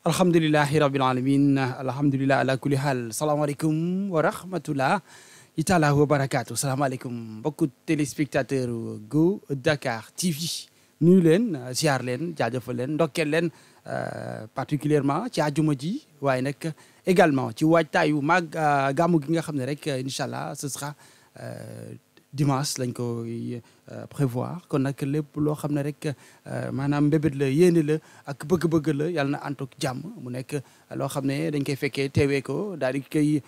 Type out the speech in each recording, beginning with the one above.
alhamdulillahi rabbil alamin alhamdulillah ala kulli hal salaamaaleykum wa rahmatullah itaala wa barakaatu salaamaaleykum mbokku téléspectateur Go Dakar TV nuyu leen ziar leen jaajëfal leen ndokkeel leen particulièrement ci àjjuma ji waaye nag également ci waajtaayu mag gàmmu gi nga xam ne rek incha allah ce sera dimanche lañ koy prévoir kon nag lépp loo xam ne rek maanaam mbébét la yéene la ak bëgg-bëgg la yàlla na ànd ak jàmm mu nekk loo xam ne dañ koy fekkee teewee ko daal di koy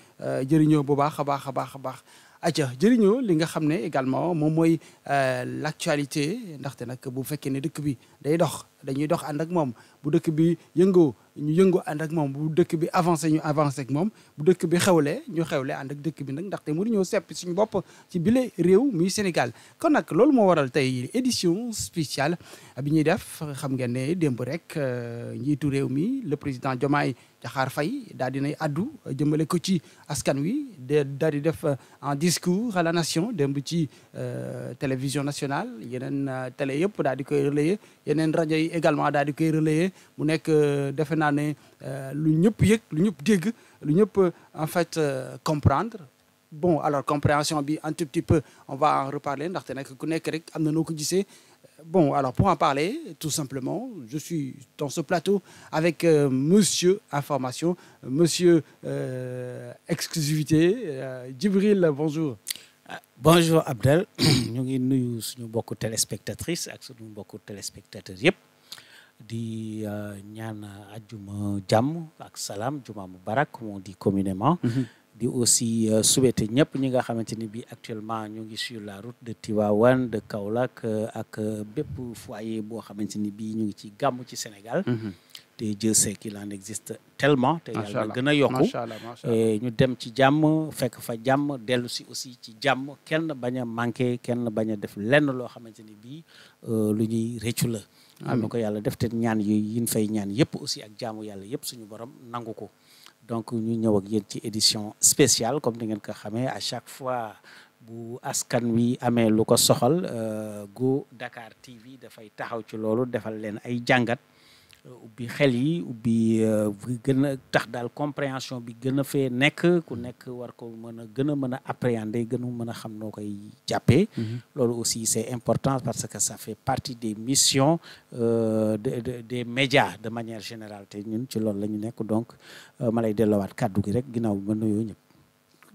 jëriñoo bu baax a baax a baax a baax aca jëriñoo li nga xam ne également moom mooy l'actualité ndaxte nag bu fekkee ne dëkk bi day dox dañuy dox ànd ak moom bu dëkk bi yëngoo ñu yëngoo ànd ak moom bu dëkk bi avancé ñu avancé ak moom bu dëkk bi xewle ñu xewle ànd ak dëkk bi nag ndaxte mënuñoo sepp suñu bopp ci bile réew muy Sénégal kon nag loolu moo waral tey édition spéciale bi ñuy def xam ngeen ne démb rek njiitu réew mi le président Diomaye Diakhar Faye daal dinay addu jëmale ko ci askan wi daal di def un discours à la nation démb ci télévision nationale yeneen télé yëpp daal di koy relayer yeneen rajo yi également daal di koy relayer mu nekk defe naa ne lu ñëpp yëg lu ñëpp dégg lu ñëpp en fait comprendre bon alors compréhension bi un tout petit peu on va en reparler ndaxte nag ku nekk rek am na noo ko gisee bon alors pour en parler tout simplement je suis dans ce plateau avec monsieur information monsieur exclusivité Djibril bonjour. Bonjour Abdel ñu ngi nuyu suñu mbokku téléspectatrices ak suñu mbokku téléspectateurs yëpp di ñaan ajjuma jàmm ak salaam juma mubarak comme on dit communément. di aussi souhaiter ñëpp ñi nga xamante ni bi actuellement ñu ngi sur la route de Tivaouane de Kaolack ak bépp foyer boo xamante ni bii ñu ngi ci gàmmu ci Sénégal. te Dieu sait qu'il en existe tellement. te yàlla gën a yokku ñu dem ci jàmm fekk fa jàmm dellu si aussi ci jàmm kenn bañ a manqué kenn bañ a def lenn loo xamante ni bii lu ñuy réccu la. am na ko yàlla def te ñaan yi yin fay ñaan yëpp aussi ak jaamu yàlla yëpp suñu borom nangu ko. donc ñu ñëw ak yéen ci édition spéciale comme ni ngeen ko xamee à chaque fois bu askan wi amee lu ko soxal Go Dakar TV dafay taxaw ci loolu defal leen ay jàngat ubbi xel yi ubbi gën a tax daal compréhension bi gën a fee nekk ku nekk war ko gën a mën a appréhender gën a mën a xam noo koy jàppee. loolu aussi c'est important parce que ça fait partie des missions des médias de manière générale te ñun ci loolu la ñu nekk donc ma lay delloowaat kàddu gi rek ginnaaw bi ma nuyoo ñëpp.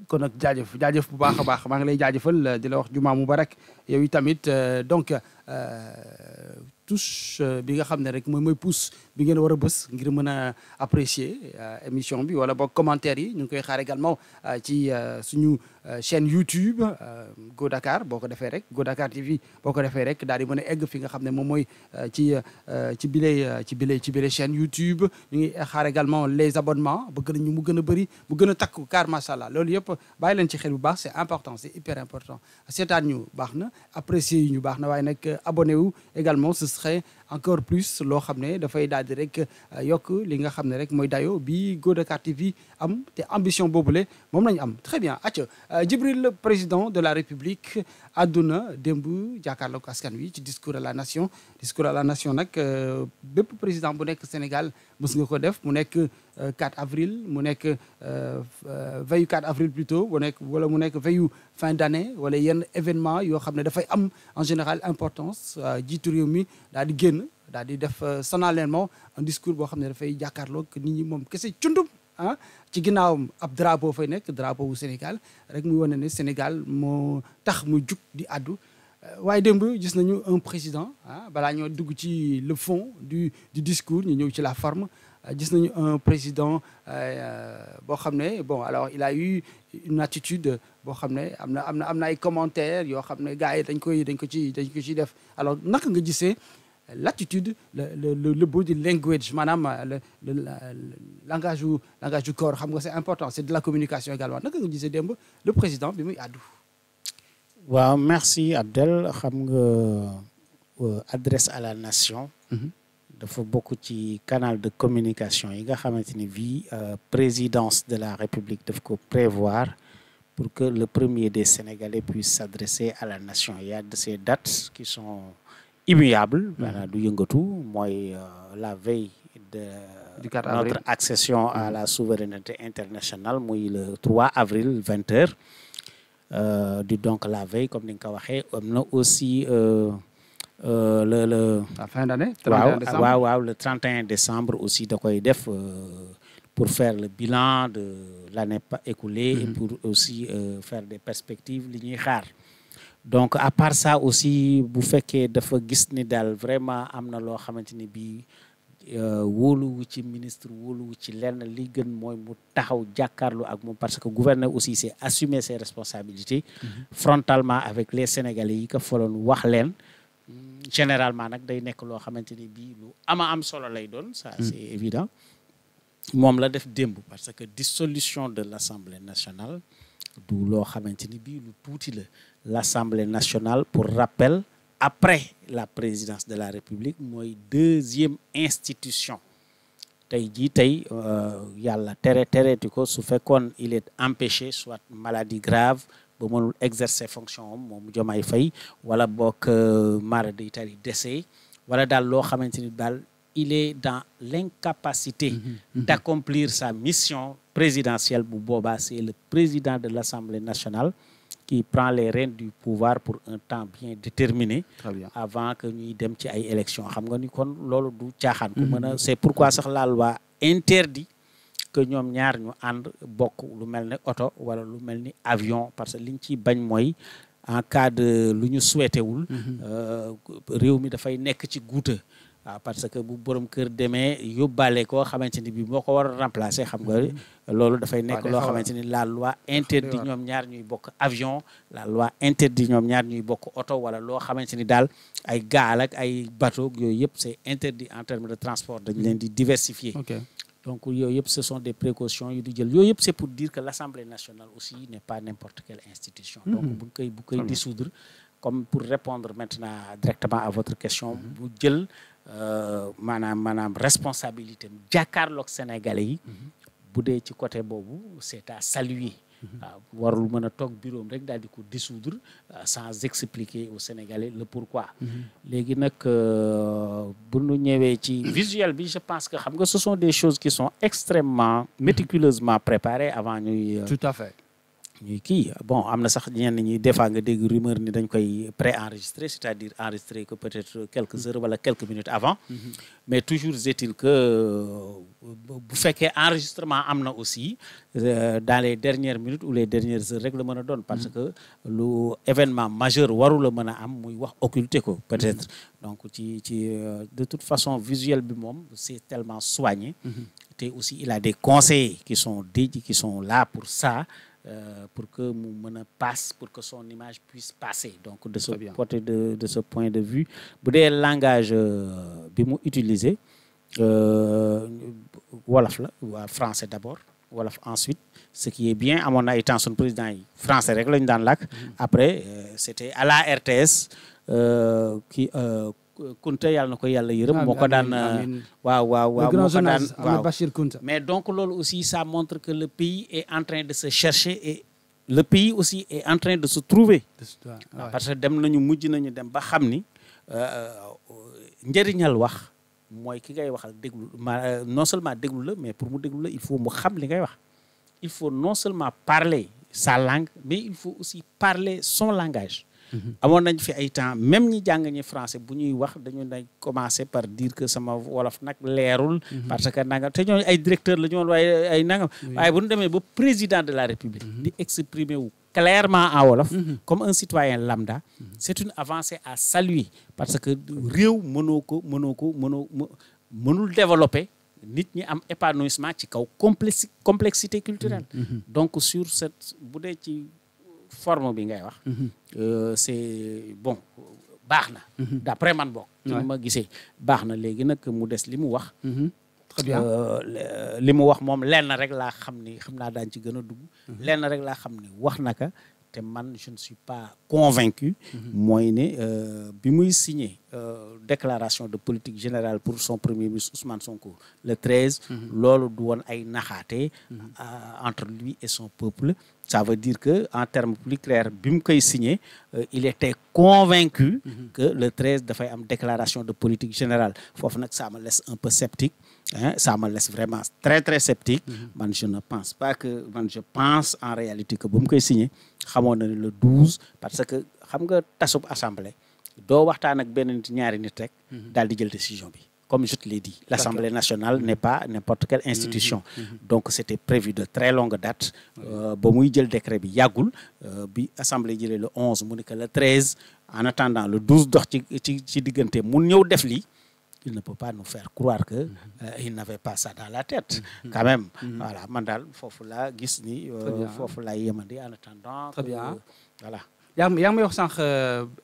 kon nag jaajëf bu baax a baax maa ngi lay jaajëfal di la wax juma mubarak yow tamit donc touche bi nga xam ne rek mooy pouce bi ngeen war a bës ngir mën a apprécier émission bi wala boog commentaire yi ñu ngi koy xaar également ci suñu chaîne YouTube Go Dakar boo ko defee rek Go Dakar TV boo ko defee rek daal di mën a egg fi nga xam ne moom mooy ci bile chaîne YouTube ñu ngi xaar également les abonnements bëgg nañu mu gën a bëri mu gën a takku car macha allah loolu yëpp bàyyi leen ci xel bu baax c'est important c'est hyper important seetaan ñu baax na apprécier yu ñu baax na waaye nag abonné wu également ce serait encore plus loo xam ne dafay daal di rek yokk li nga xam ne rek mooy dayo bi Go Dakar TV am te ambition boobule moom lañu am très bien acca Djibril président de la République àdduna démb jàkkaarloog askan wi ci discours à la nation nag bépp président bu nekk Sénégal mës nga ko def mu nekk 4 avril mu nekk veille 4 avril plutôt wala mu nekk veille fin d'année wala yenn événement yoo xam ne dafay am en général importance jiitu réew mi daal di génn daal di def solennellement un discours boo xam ne dafay jàkkaarloog nit ñi moom kese cundum ci ginnaawam ab drapeau fay nekk drapeau wu Sénégal rek muy wane ne Sénégal moo tax muy jug di addu waaye démb gis nañu un président balaa ñoo dugg ci le fond du discours ñu ñëw ci la forme gis nañu un président boo xam ne bon alors il a eu une attitude boo xam ne am na ay commentaires yoo xam ne gars yi dañ ko ci def alors naka nga gisee l'attitude le body language maanaam le langage du corps xam nga c'est important c'est de la communication également naka nga gisee démb le président bi muy àddu. waaw merci Abdel xam nga adresse à la nation. dafa bokk ci canal de communication yi nga xamante ni bii présidence de la République daf ko prévoir pour que le premier des Sénégalais puisse s'adresser à la nation. Il y a de ces dates qui sont immuables. maanaam du yëngatu mooy la veille de du 4 notre avril accession à la souveraineté internationale muy le 3 avril 20h di donc la veille comme ni nga ko waxee am na aussi le la fin d'année 31 décembre waaw le 31 décembre aussi da koy def pour faire le bilan de l'année écoulée et pour aussi faire des perspectives li ñuy xaar donc à part ça aussi bu fekkee dafa gis ni daal vraiment am na loo xamante ni bii wóoluwu ci ministre wóoluwu ci lenn li gën mooy mu taxaw jàkkaarloo ak moom parce que gouverneur aussi c'est assumer ses responsabilités frontalement avec les Sénégalais yi ko faloon wax leen généralement nag day nekk loo xamante ni bii lu am solo lay doon ça c'est évident moom la def démb parce que dissolution de l'Assemblée nationale du loo xamante ni bii lu tuuti la l'Assemblée nationale pour rappel après la présidence de la République mooy deuxième institution tey yàlla tereeti ko su fekkoon il est empêché soit maladie grave ba mënul exercer fonction am moom Diomaye Faye wala bokk mara d'Italie décès wala daal loo xamante ni daal il est dans l'incapacité d'accomplir sa mission présidentielle bu boobaa c'est le président de l'Assemblée nationale qui prend les rênes du pouvoir pour un temps bien déterminé. Très bien. Avant que ñuy dem ci ay élections xam nga ni kon loolu du caaxaan ko mën a c'est pourquoi sax la loi interdit que ñoom ñaar ñu ànd bokk lu mel ni oto wala lu mel ni avion parce que liñ ciy bañ mooy en cas de lu ñu souhaité wul réew mi dafay nekk ci guuta waaw parce que bu borom kër demee yóbbaale koo xamante ni bi moo ko war a remplacer xam nga loolu dafay nekk loo xamante ni la loi interdit ñoom ñaar ñuy bokk avion la loi interdit ñoom ñaar ñuy bokk oto wala loo xamante ni daal ay gaal ak ay bateau yooyu yëpp c'est interdit en termes de transport dañ leen di diversifier donc yooyu yëpp ce sont des précautions yu di jël yooyu yëpp c'est pour dire que l'Assemblée nationale aussi n'est pas n'importe quelle institution donc bu koy dissoudre comme pour répondre maintenant directement à votre question bu jël maanaam responsabilité jàkkaarloog Sénégalais yi bu dee ci côté boobu c'est à saluer waaw warul mën a toog bureau rek daal di ko dissoudre sans expliquer aux Sénégalais le pourquoi léegi nag bu ñu ñëwee ci visuel bi je pense que xam nga ce sont des choses qui sont extrêmement méticuleusement préparées avant ñuy tout à fait ñuy kii bon am na sax ñenn ñi des fois nga dégg rumeur ni dañ koy pré-enregistrer c'est-à-dire enregistrer que peut-être quelques heures wala quelques minutes avant mais toujours est-il que bu fekkee enregistrement am na aussi dans les dernières minutes ou les dernières heures rek la mën a doon parce que lu événement majeur waru la mën a am muy wax occulter ko peut-être donc ci de toute façon visuel bi moom c'est tellement soigné te aussi il a des conseillers qui sont dédiés qui sont là pour ça pour que mu mën a passe pour que son image puisse passer donc de ce côté de ce point de vue bu dee langage bi mu utiliser wolof la waa français d'abord wolof ensuite ce qui est bien amoon na ay temps suñu président yi français rek lañu daan làkk après c'était à la RTS Kunta yàlla na ko yàlla yërëm moo ko daan waaw moo ko daan waaw Bachir Kunta mais donc loolu aussi ça montre que le pays est en train de se chercher et le pays aussi est en train de se trouver parce que mujj nañu dem ba xam ni njëriñal wax mooy ki ngay waxal déglu non seulement déglu la mais pour mu déglu la il faut mu xam li ngay wax il faut non seulement parler sa langue mais il faut aussi parler son langage amoon nañ fi ay temps même ñi jàng ñi français bu ñuy wax dañu nañ commencer par dire que sama wolof nag leerul parce que nangam te ñooñu ay directeur la ñoon waaye ay nangam waaye bu ñu demee ba président de la République di exprimer wu clairement en wolof comme un citoyen lambda c'est une avancée à saluer parce que réew mënul développer nit ñi am épanouissement ci kaw complexité culturelle donc sur cette bu dee ci forme bi ngay wax c'est bon baax na d'après man bokk ci ma gisee baax na léegi nag mu des li mu wax très bien li mu wax moom lenn rek laa xam naa daañ ci gën a dugg lenn rek laa xam ni wax naka te man je ne suis pas convaincu mooy ne bi muy signé déclaration de politique générale pour son premier ministre Ousmane Sonko le 13 loolu du woon ay naxaate entre lui et son peuple Ça veut dire que en termes plus clairs bi mu koy signé il était convaincu que le 13 dafay am déclaration de politique générale foofu nag ça me laisse un peu sceptique ça me laisse vraiment très très sceptique man je ne pense pas que man je pense en réalité que bu mu koy signé xamoon na ne le 12 parce que xam nga tasub assemblée doo waxtaan ak benn nit ñaari nit rek daal di jël décision bi. Comme je te l'ai dit, l'Assemblée nationale n'est pas n'importe quelle institution. Donc, c'était prévu de très longue date. Ba muy jël décret bi yàggul bi Assemblée jëlee le 11 mu ne que le 13 en attendant le 12 dox ci diggante mu ñëw def lii il ne peut pas nous faire croire que il n'avait pas ça dans la tête. Quand même. Voilà man daal foofu laa gis ni foofu laa yemandi en attendant. Très bien. Voilà. yaa ngi may wax sànq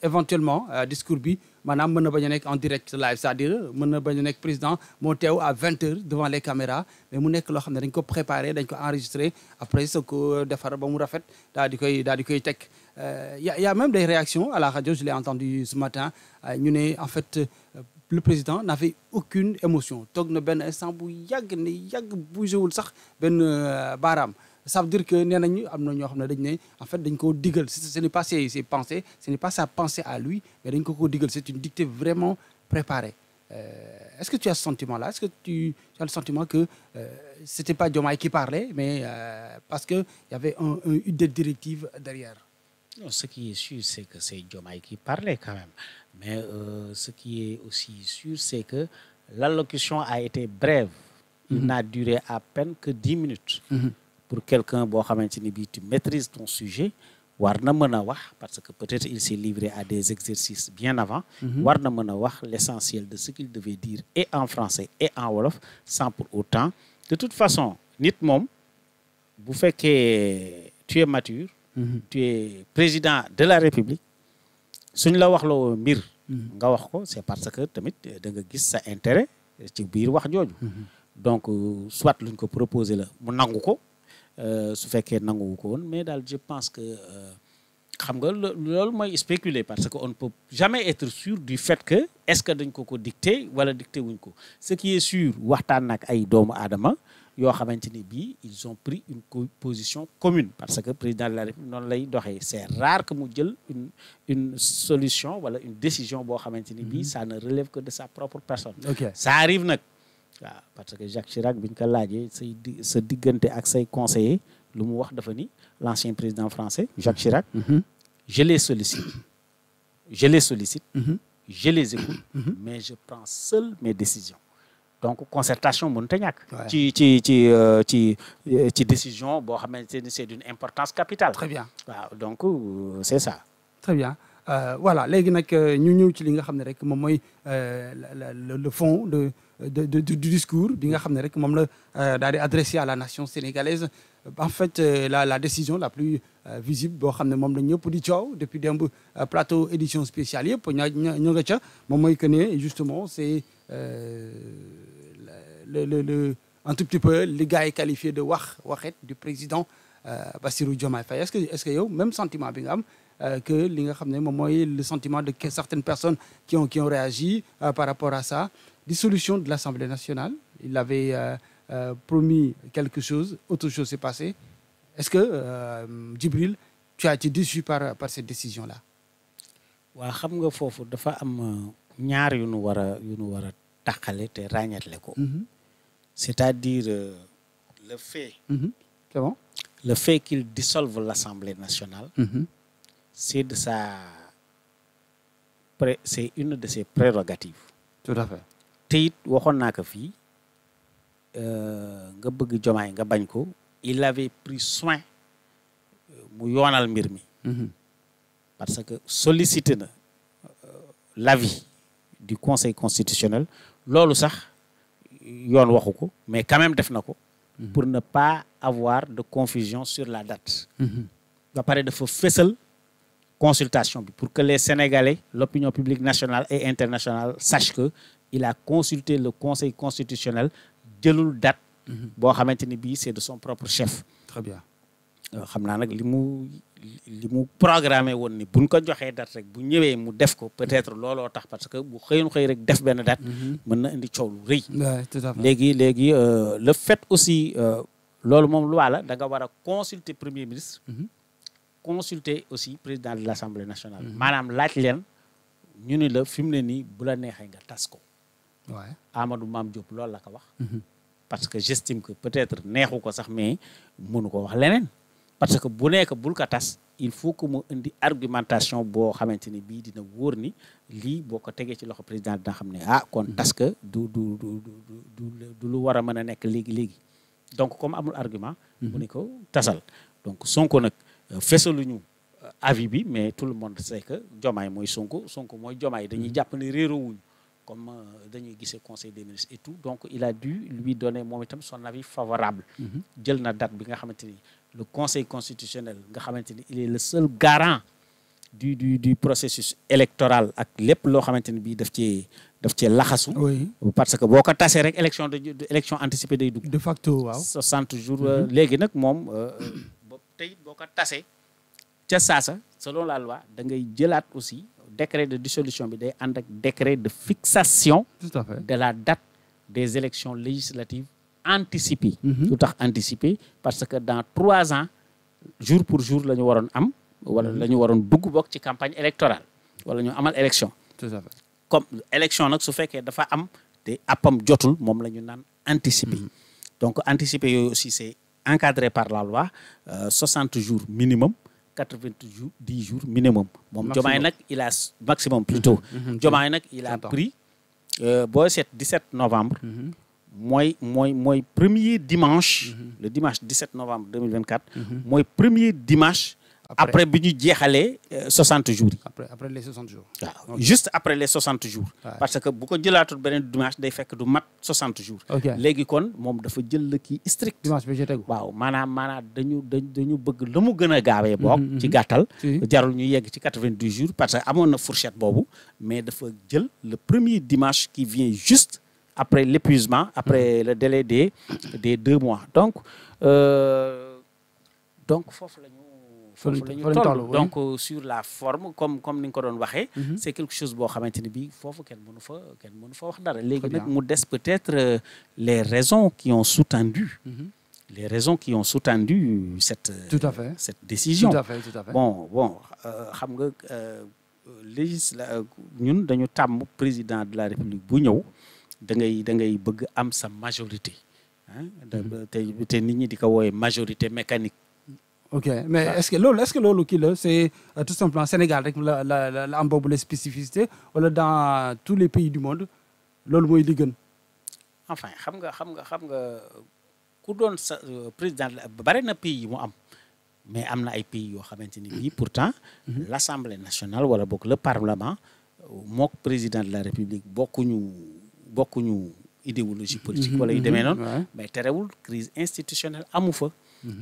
éventuellement discours bi maanaam mën na bañ a nekk en direct live c'est-à-dire mën na bañ a nekk président moo teew à 20h devant les caméras mais mu nekk loo xam ne dañ ko préparé dañ ko enregistré après soo ko defar ba mu rafet daal di koy teg y a même des réactions à la radio je l'ai entendu ce matin ñu ne en fait le président n'avait aucune émotion toog na benn instant bu yàgg bougé wul sax benn baaraam. Ça veut dire que nee nañu am na ñoo xam ne dañ ne en fait dañ koo digal ce n'est pas ses pensées ce n'est pas sa pensée à lui mais dañ ko digal c'est une dictée vraiment préparée est-ce que tu as ce sentiment-là est-ce que tu as le sentiment que c'était pas Diomaye qui parlait mais parce que il y avait une directive derrière. Non, ce qui est sûr c'est que c'est Diomaye qui parlait quand même mais ce qui est aussi sûr c'est que l'allocution a été brève. Il n'a duré à peine que 10 minutes. Pour quelqu'un boo xamante ni bii tu maîtrises ton sujet war na mën a wax parce que peut-être il s'est livré à des exercices bien avant war na mën a wax l'essentiel de ce qu'il devait dire et en français et en wolof sans pour autant de toute façon nit moom bu fekkee tu es mature tu es président de la République suñ la wax loo mbir nga wax ko c'est parce que tamit da nga gis sa intérêt ci biir wax jooju donc soit luñ ko proposer la mu nangu ko su fekkee nanguwu ko woon mais daal je pense que xam nga loolu mooy spéculer parce que on ne peut jamais être sûr du fait que est-ce que dañ ko dicté wala dicté wuñ ko ce qui est sûr waxtaan nag ay doomu aadama yoo xamante ni bii ils ont pris une position commune parce que président de la République noonu lay doxee c'est rare que mu jël une solution wala une décision boo xamante ni bii ça ne relève que de sa propre personne. Okay. Ça arrive nag. waaw parce que Jacques Chirac bi ñu ko laajee sa diggante ak say conseillers lu mu wax dafa ni l'ancien président français Jacques Chirac je les sollicite je les écoute mais je prends seul mes décisions donc concertation mënut a ñàkk ci décision boo xamante ni c'est d'une importance capitale. Très bien. Waaw donc c'est ça. Très bien. Voilà léegi nag ñu ñëw ci li nga xam ne rek moom mooy le fond du discours bi nga xam ne rek moom la daal di adressé à la nation sénégalaise en fait la décision la plus visible boo xam ne moom la ñëpp di coow depuis démb plateau édition spéciale yëpp ñoo nga ca moom mooy que ne justement c'est le un tout petit peu li gars yi qualifié de waxet du président Bassirou Diomaye Faye est-ce que yow même sentiment bi nga am que li nga xam ne moom mooy le sentiment de certaines personnes qui ont réagi par rapport à ça dissolution de l'Assemblée nationale il avait promis quelque chose autre chose s'est passé est-ce que Djibril tu as été déçu par cette décision là. waaw xam nga foofu dafa am ñaar yu nu war a tàqale te ràññatle ko. c'est-à-dire le fait. C'est bon. Le fait qu'il dissolve l'Assemblée nationale. C'est c'est une de ses prérogatives. Tout à fait. te it waxoon naa ko fii nga bëgg Diomaye nga bañ ko il avait pris soin mu yoonal mbir mi. parce que sollicité na l'avis du Conseil constitutionnel loolu sax yoon waxu ko mais quand même def na ko. pour ne pas avoir de confusion sur la date. ba pare dafa fësal consultation bi pour que les Sénégalais l'opinion publique nationale et internationale sachent que il a consulté le Conseil constitutionnel jëlul date boo xamante ni bii c'est de son propre chef. Très bien. xam naa nag li mu programmé woon ni buñ ko joxee date rek bu ñëwee mu def ko peut-être looloo tax parce que bu xëy rek def benn date mën na indi coow lu rëy. Tout à fait. léegi le fait aussi loolu moom loi la da nga war a consulter premier ministre. consulter aussi président de l'Assemblée nationale. maanaam laaj leen ñu ni la fi mu ne nii bu la neexee nga tas ko. waaw Amadou Mame Diop loolu la ko wax. parce que j'estime que peut-être neexu ko sax mais mënu ko wax leneen. parce que bu nekk bul ko tas il faut que mu indi argumentation boo xamante ni bii dina wóor ni lii boo ko tegee ci loxo président dina xam ne kon tas que du lu war a mën a nekk léegi. donc comme amul argument. mu ni ko tasal donc Sonko nag fesaluñu avis bi mais tout le monde sait que Diomaye mooy Sonko mooy Diomaye dañuy jàpp ne réeroowuñu comme dañuy gisee conseil des ministres et tout donc il a dû lui donner moom itam son avis favorable. jël na date bi nga xamante ni le conseil constitutionnel nga xamante ni il est le seul garant du processus électoral ak lépp loo xamante ni bii daf cee laxasu. oui parce que boo ko tasee rek élection anticipée day dugg. de facto waaw 60 jours. léegi nag moom tey boo ko tasee ca saasa selon la loi da ngay jëlaat aussi décret de dissolution bi day ànd ak décret de fixation. tout à fait de la date des élections législatives anticipées. lu tax anticipé parce que dans 3 ans jour pour jour la ñu waroon am. wala la ñu waroon dugg bokk ci campagne électorale wala ñu amal élection. tout à fait comme élection nag su fekkee dafa am te appam jotul moom la ñu naan anticiper. donc anticiper yooyu aussi c'est encadré par la loi 60 jours minimum 90 jours minimum. moom Diomaye nag il a maximum plutôt. Diomaye nag il a pris boo seet 17 novembre. mooy premier dimanche. le dimanche 17 novembre 2024. mooy premier dimanche. après bi ñu jeexalee 60 jours yi. après les 60 jours. waaw juste après les 60 jours. parce que bu ko jëlaatul beneen dimanche day fekk du mat 60 jours. léegi kon moom dafa jël la kii strict. dimanche bi jotegu. waaw maanaam dañu bëgg la mu gën a gaawee boog. ci gàttal. jarul ñu yegg ci 90 jours parce que amoon na fourchette boobu mais dafa jël le premier dimanche qui vient juste après l'épuisement après le délai des 2 mois donc foofu la ñu. foofu la ñu toll donc sur la forme comme ni nga ko doon waxee. c'est quelque chose boo xamante ni bii foofu kenn mënu fa wax dara. léegi nag mu des peut-être les raisons qui ont sous-tendu. cette. tout à fait cette décision. tout à fait. bon xam nga ñun dañu tàmm président de la République bu ñëw da ngay bëgg am sa majorité te nit ñi di ko wooyee majorité mécanique. ok mais est-ce que loolu kii la c'est tout simplement Sénégal rek la am boobu la spécificité wala dans tous les pays du monde loolu mooy li gën. enfin xam nga ku doon sa président bari na pays yi mu am mais am na ay pays yoo xamante ni bii pourtant l'Assemblée nationale wala boog le Parlement mook président de la République bokkuñu idéologie politique wala yu demee noonu mais terewul crise institutionnelle amu fa.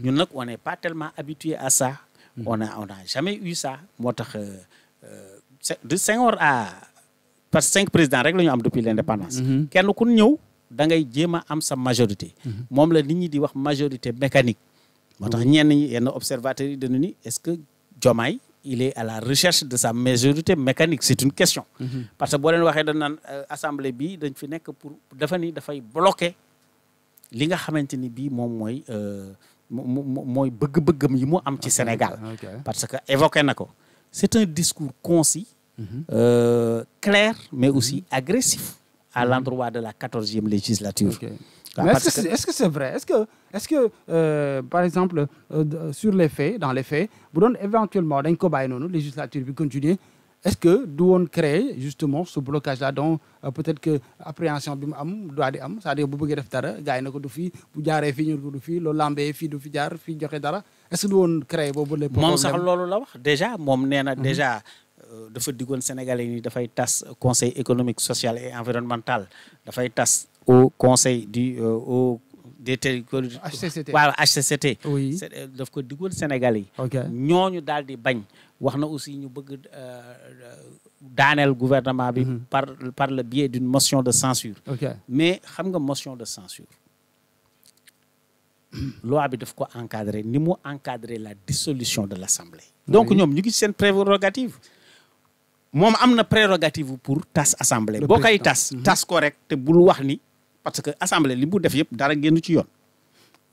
ñun nag on n'est pas tellement habitué à ça. on a jamais eu ça moo tax de Senghor parce que 5 présidents rek la ñu am depuis l'indépendance. kenn ku ñëw da ngay jéem a am sa majorité. moom la nit ñi di wax majorité mécanique. moo tax yenn observateurs yi dañu ni est-ce que Diomaye il est à la recherche de sa majorité mécanique c'est une question. parce que boo leen waxee dañ naan assemblée bi dañ fi nekk pour dafay bloquer li nga xamante ni bii moom mooy bëgg-bëggam yi mu am ci Sénégal. parce que évoqué na ko c'est un discours concis. clair mais aussi agressif à l'endroit de la 14e législature. Mais est-ce que c'est vrai est-ce que par exemple dans les faits bu doon éventuellement dañ ko bàyyi noonu législature bi continuer est-ce que du woon créer justement ce blocage là donc peut-être que appréhension bi mu am doit di am c'est-à-dire bu bëggee def dara gars yi na ko du fii bu jaaree fii ñu ko du fii loolu lambee fii du fi jaar fii joxe dara est-ce que du woon créer boobu les problèmes. moom sax loolu la wax déjà moom nee na déjà dafa diggoon Sénégalais yi dafay tas conseil économique social et environnemental dafay tas au conseil des territoires. HCCT waaw HCCT. oui daf ko diggoon Sénégalais yi. ñooñu daal di bañ. wax na aussi ñu bëgg daaneel gouvernement bi. par le biais d'une motion de censure. mais xam nga motion de censure loi bi daf ko encadrer ni mu encadrer la dissolution de l'Assemblée. donc ñoom ñu ngi seen prérogative. moom am na prérogative pour tas assemblée. boo koy tas ko rek te bul wax ni parce que assemblée li mu def yëpp dara génn ci yoon.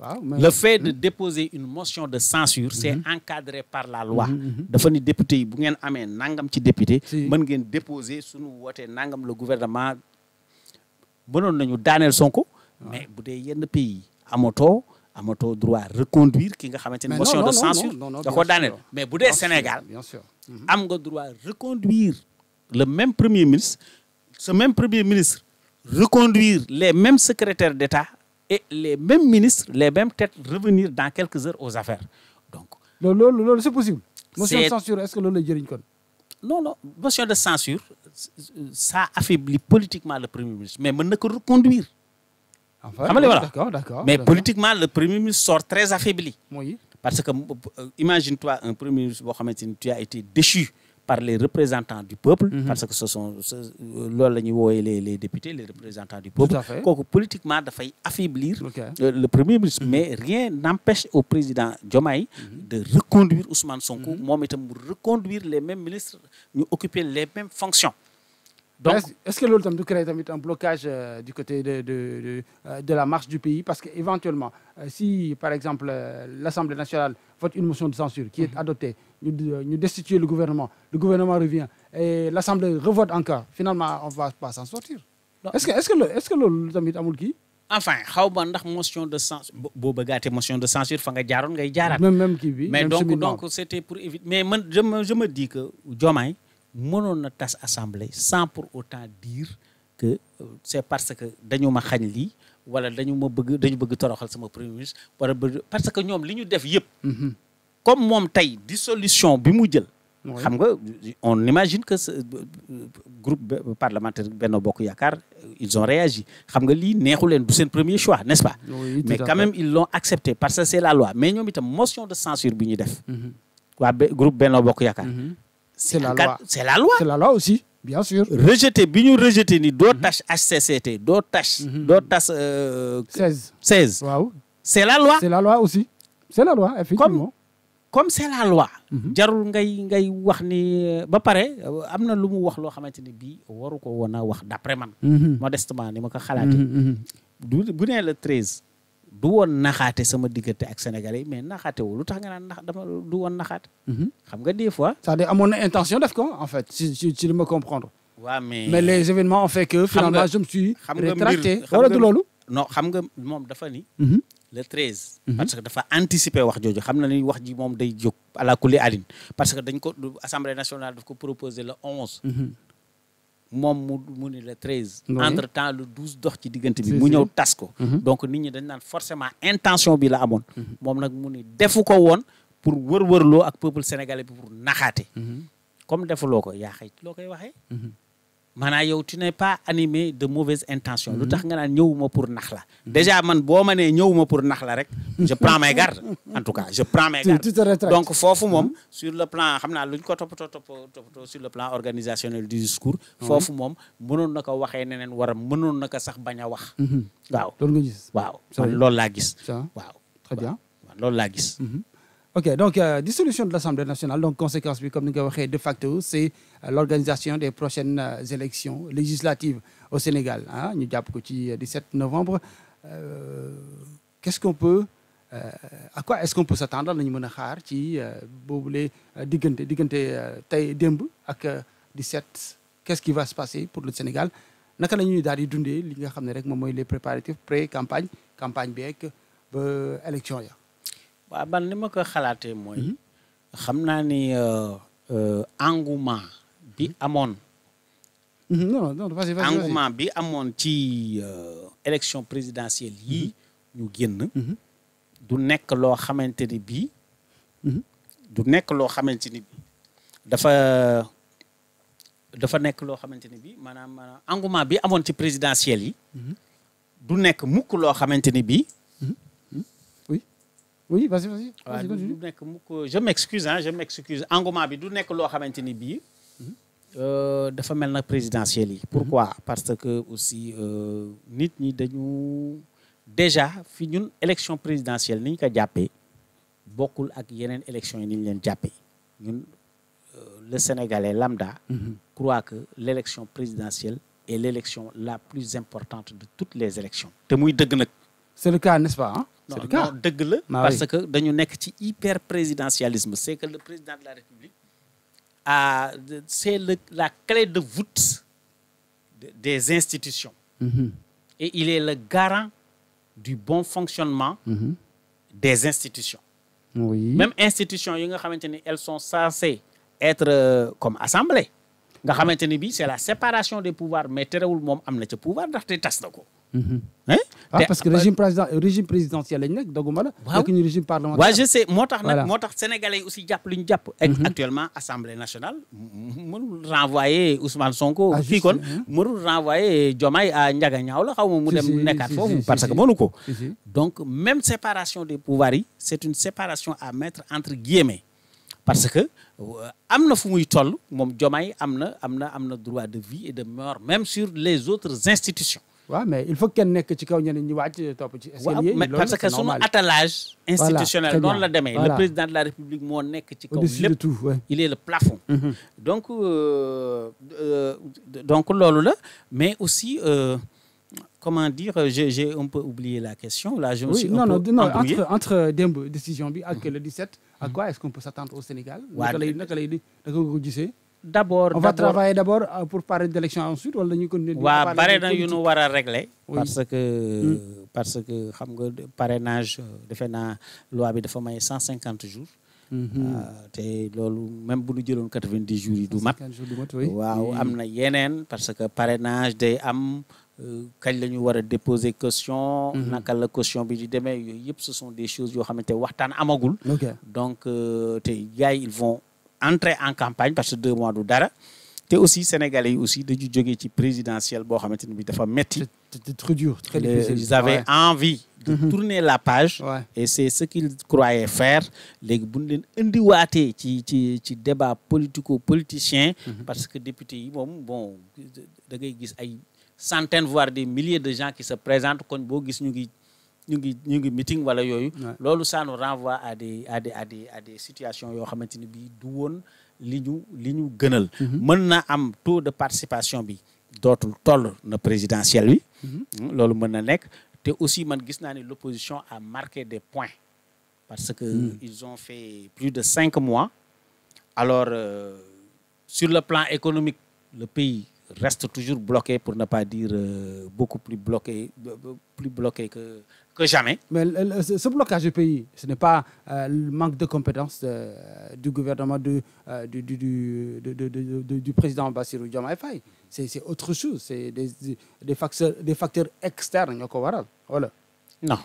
Le fait de déposer une motion de censure, c'est encadré par la loi. Dafa ni député yi bu ngeen amee nangam ci député, mën ngeen déposer suñu wootee nangam le gouvernement mënoon nañu daaneel Sonko, mais bu dee yenn pays amatoo droit reconduire ki nga xamante ni motion de censure da ko daaneel. Mais bu dee Sénégal am nga droit reconduire le même premier ministre, ce même premier ministre reconduire les mêmes secrétaires d'État et les mêmes ministres, les mêmes têtes revenir dans quelques heures aux affaires. Donc, c'est possible. Motion de censure, est-ce que lolu jëriñ kon? Non, motion de censure, ça affaiblit politiquement le Premier ministre, mais mën na ko reconduire. Enfin, d'accord. Mais politiquement, le Premier ministre sort très affaibli. Oui. Parce que, imagine-toi un Premier ministre, tu as été déchu par les représentants du peuple, parce que ce sont les députés, les représentants du peuple. Donc, politiquement, il faut affaiblir le Premier ministre. Mais rien n'empêche au président Diomaye de reconduire Ousmane Sonko, reconduire les mêmes ministres, nous occuper les mêmes fonctions. Donc, est-ce que l'autre de créer un blocage du côté de la marche du pays? Parce qu'éventuellement, si par exemple l'Assemblée nationale vote une motion de censure qui est adoptée, nous destituer le gouvernement revient et l'Assemblée revote encore, finalement on ne va pas s'en sortir. Est-ce que l'autre tamit amul ki? Enfin, xaw ma ndax motion de censure boo bëggaatee motion de censure fa nga jaaroon ngay jaaraat. Même kii bi. Mais donc c'était pour éviter. Mais man je me dis que Diomaye mënoon na tas assemblée sans pour autant dire que c'est parce que dañu ma xañ lii wala dañu bëgg toroxal sama premier ministre wala parce que ñoom li ñu def yëpp. Comme moom tey dissolution bi mu jël. xam nga on imagine que ce groupe parlementaire Benno Bokk Yaakaar ils ont réagi xam nga lii neexu leen du seen premier choix n'est-ce pas? Oui, mais quand même ils l'ont accepté parce que c'est la loi mais ñoom itam motion de censure bi ñu def. waa groupe Benno Bokk Yaakaar. C'est la loi. C'est la loi aussi, bien sûr. Rejeté, ni d'autres tâches HCCT, d'autres tâches 16. Wow. C'est la loi. C'est la loi aussi. C'est la loi, effectivement. Comme c'est la loi. Jarul ngay wax ni ba paré amna lu mu wax lo xamanteni bi waru ko wona wax d'après man. Modestement ni ma ko xalaté. Bu né le 13 du woon naxaate sama diggante ak Sénégalais mais naxaate wu lu tax nga naan dama du woon naxaate. xam nga des fois. c'est-à-dire amoon intention def ko en fait si li ma comprendre. waaw mais les événements ont fait que finalement je me suis rétracté. wala du loolu. non xam nga moom dafa ni. le 13. parce que dafa anticiper wax jooju xam na ni wax ji moom day jóg à la kulli aline parce que dañ ko assemblée nationale daf ko proposer le 11. moom mu ni le 13. entre temps le 12 dox ci diggante bi mu ñëw tas ko. donc nit ñi dañ naan forcément intention bi la amoon. moom nag mu ni defu ko woon pour wër-wërloo ak peuple sénégalais bi pour naxaate. comme defuloo ko yaa xëy loo koy waxee. maanaam yow tu n'es pas animé de mauvaise intention. lu tax nga naan ñëwuma pour nax la. déjà man boo ma nee ñëwuma pour nax la rek. je prends mes gardes en tout cas je prends mes gardes. donc foofu moom sur le plan xam naa lu ñu ko toppatoo sur le plan organisationnel du discours. foofu moom mënoon na ko waxee neneen war a mënoon na ko sax bañ a wax. waaw loolu nga gis. waaw loolu laa gis. waaw très bien loolu laa gis. Ok, donc dissolution de l'Assemblée nationale, donc conséquence, comme nous l'avons dit de facto, c'est l'organisation des prochaines élections législatives au Sénégal. Nous avons le 17 novembre. Qu'est-ce qu'on peut, à quoi est-ce qu'on peut s'attendre? Nous avons dit que 17, qu'est-ce qui va se passer pour le Sénégal? Nous avons dit les préparatifs pré-campagne, campagne bien élection. waaw man ni ma ko xalaatee mooy xam naa ni engouement bi amoon engouement bi amoon ci élection présidentielle yi ñu génn du nekk loo xamante ni bii dafa nekk loo xamante ni bii maanaam engouement bi amoon ci présidentielle yi du nekk mukk loo xamante ni bii oui, vas-y. Je m'excuse, engouement bi du nekk loo xamante ni bii dafa mel na présidentielle yi. Pourquoi? Parce que aussi nit ñi dañu déjà fi ñun élection présidentielle ni ñu ko jàppee bokkul ak yeneen élection yi ni ñu leen jàppee ñun le Sénégalais lambda croit que l'élection présidentielle est l'élection la plus importante de toutes les élections. te muy dëgg nag. C'est le cas, n'est-ce pas? c'est le cas. non dëgg la. Ah parce oui. que dañu nekk ci hyper présidentialisme c'est que le président de la République c'est la clé de voûte des institutions. Et il est le garant du bon fonctionnement des institutions. Oui. Même institutions yi nga xamante ni elles sont censées être comme assemblée nga xamante ni bi c'est la séparation des pouvoirs mais terewul moom am na ca pouvoir ndaxte tas na ko. Parce que régime présidentiel lañ nekk doguma la. waaw nekk ñu régime parlementaire. waaw je sais moo tax nag Voilà. moo tax sénégalais yi aussi jàpp lu ñu jàpp. Actuellement assemblée nationale mënul renvoyer Ousmane Sonko. Ah, kii juste, kon mënul renvoyer Diomaye à Ndiaga Ñaaw la xaw ma mu Si, dem si, nekkaat si, foofu si, parce si, que si. mënu ko. Si. Donc même séparation des pouvoirs yi c'est une séparation à mettre entre guillemets parce que am na fu muy toll moom Diomaye am na droit de vie et de mort même sur les autres institutions. waaw mais il faut que kenn nekk ci kaw ñeneen ñi wàcc topp ci escalier yi. mais loolu parce que c'est sunu normal. attelage institutionnel très bien. noonu la demee. Voilà. Le président de la République moo nekk ci kaw Au-dessus de lépp. tout, ouais. Il est le plafond. Donc loolu la mais aussi comment dire j'ai un peu oublié la question là je me suis un peu embrouillé. entre démb décision bi ak le 17 à quoi est-ce qu'on peut s'attendre au Sénégal. Waaw. naka ko gisee. D'abord on va travailler d'abord pour parler d'élection ensuite wala dañuy continuer. waa bare na yu nu war a régler. Oui. parce que xam nga parrainage defe naa loi bi dafa may 150 jours. te loolu même bu ñu jëloon 90 jours yi du mat. 150 jours du mat, oui. waaw am na yeneen parce que parrainage day am kañ la ñu war a déposer caution. naka la caution bi di demee yooyu yëpp ce sont des choses yoo xamante waxtaan amagul. Ok. Donc te gars yi ils vont entrer en campagne parce que 2 mois du dara te aussi sénégalais yi aussi dañu jógee ci présidentielle boo xamante ni bi dafa metti. C'était trop dur, très difficile. Ils avaient envie de tourner la page. Ouais. Et c'est ce qu'ils croyaient faire. léegi bu ñu leen indiwaatee ci débat politico-politicien. Parce que député yi moom bon da ngay gis ay centaines voire des milliers de gens qui se présentent kon boo gis ñu ngi meeting wala yooyu. Ouais. Loolu ça nous renvoie à des situations yoo xamante ni bii du woon li ñu gënal. mën na am taux de participation bi dootul toll na présidentielle bi. loolu mën na nekk te aussi man gis naa ne l'opposition a marqué des points parce que ils ont fait plus de 5 mois. Alors sur le plan économique le pays reste toujours bloqué pour ne pas dire beaucoup plus bloqué que jamais. Mais ce blocage du pays, ce n'est pas le manque de compétences du gouvernement du président Bassirou Diomaye Faye. C'est autre chose. C'est des facteurs externes ñoo ko waral voilà. Non,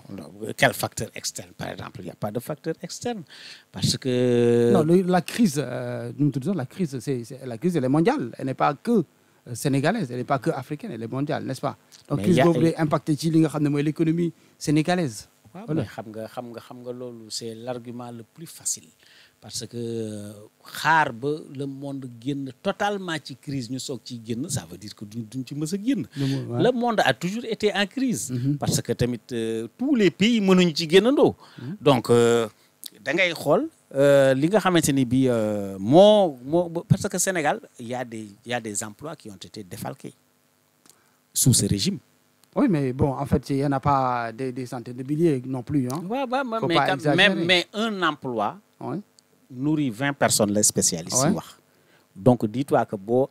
quel facteur externe par exemple? Il n'y a pas de facteur externe parce que. Non, la crise, nous disons la crise, la crise elle est mondiale. Elle n'est pas que sénégalaise, elle n'est pas que africaine, elle est mondiale, n'est-ce pas? Donc crise boobu day impacté ci li nga xam ne mooy l'économie sénégalaise. Waaw mais xam nga loolu c'est l'argument le plus facile parce que xaar ba le monde génn totalement ci crise ñu soog ciy génn ça veut dire que duñ ci mës a génn. Le monde a toujours été en crise. Parce que tamit tous les pays mënuñu ci génnandoo. Donc da ngay xool li nga xamante ni bi moo parce que Sénégal il y a des emplois qui ont été défalqués sous ce régime. Oui, mais bon, en fait, il n'y en a pas des centaines de milliers non plus. Hein. Ouais, Faut pas exagérer. mais un emploi nourrit 20 personnes, les spécialistes. Ouais. Donc, dis-toi que bo